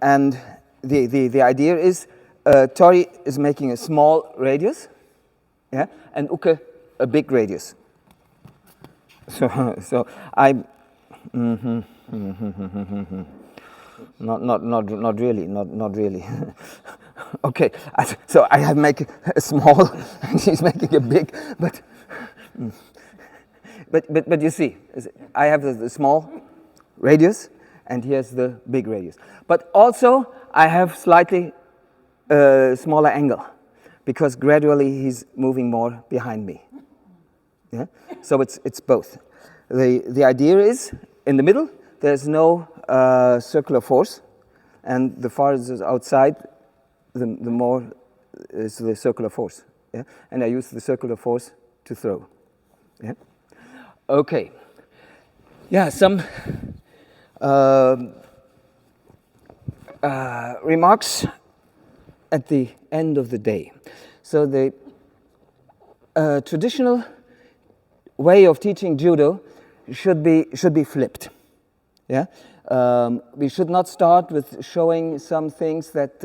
and the idea is Tori is making a small radius, yeah, and Uke a big radius. So I, not really. Okay, so I have make a small, and she's making a big, but you see, I have the small radius, and here's the big radius. But also, I have slightly smaller angle, because gradually he's moving more behind me. Yeah? So it's both. The idea is, in the middle, there's no circular force, and the farther it's outside, the more is the circular force. Yeah? And I use the circular force to throw. Yeah? Okay. Yeah, some remarks at the end of the day. So the traditional way of teaching judo should be flipped. Yeah, we should not start with showing some things that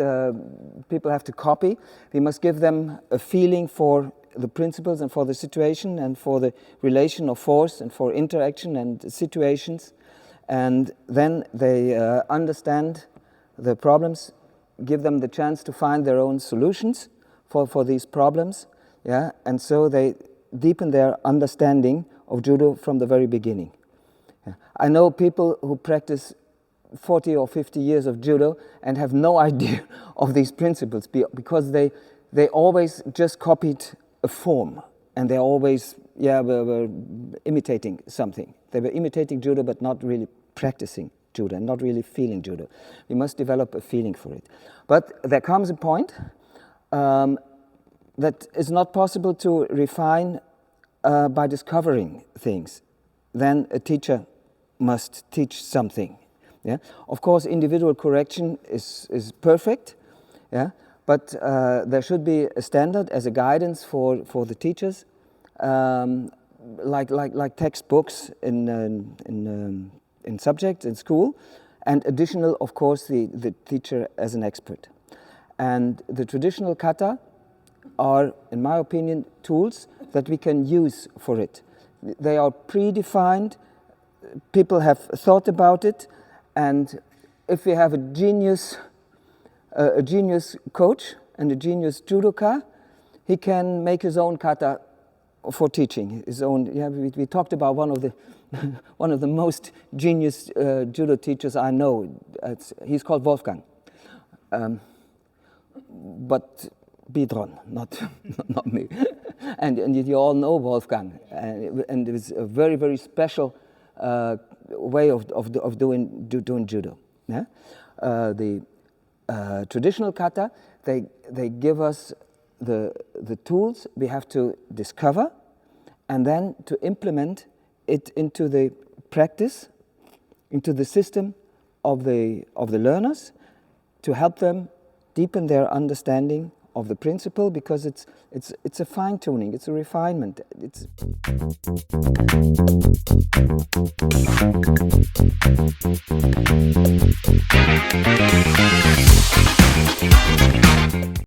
people have to copy. We must give them a feeling for the principles and for the situation and for the relation of force and for interaction and situations, and then they understand the problems, give them the chance to find their own solutions for these problems, yeah, and so they deepen their understanding of judo from the very beginning. Yeah. I know people who practice 40 or 50 years of judo and have no idea of these principles because they always just copied a form, and they always were imitating something. They were imitating judo but not really practicing judo and not really feeling judo. We must develop a feeling for it. But there comes a point that is not possible to refine by discovering things. Then a teacher must teach something. Yeah? Of course, individual correction is perfect, yeah? But there should be a standard as a guidance for the teachers, like textbooks in subjects in school, and additional, of course, the teacher as an expert. And the traditional kata are, in my opinion, tools that we can use for it. They are predefined, people have thought about it, and if we have a genius coach and a genius judoka, he can make his own kata for teaching. His own. Yeah, we talked about one of the most genius judo teachers I know. He's called Wolfgang, but Bidron, not me. And you all know Wolfgang, and it was a very, very special way of doing judo. Yeah? The traditional kata, they give us the tools we have to discover and then to implement it into the practice, into the system of the learners, to help them deepen their understanding of the principle, because it's a fine-tuning, it's a refinement.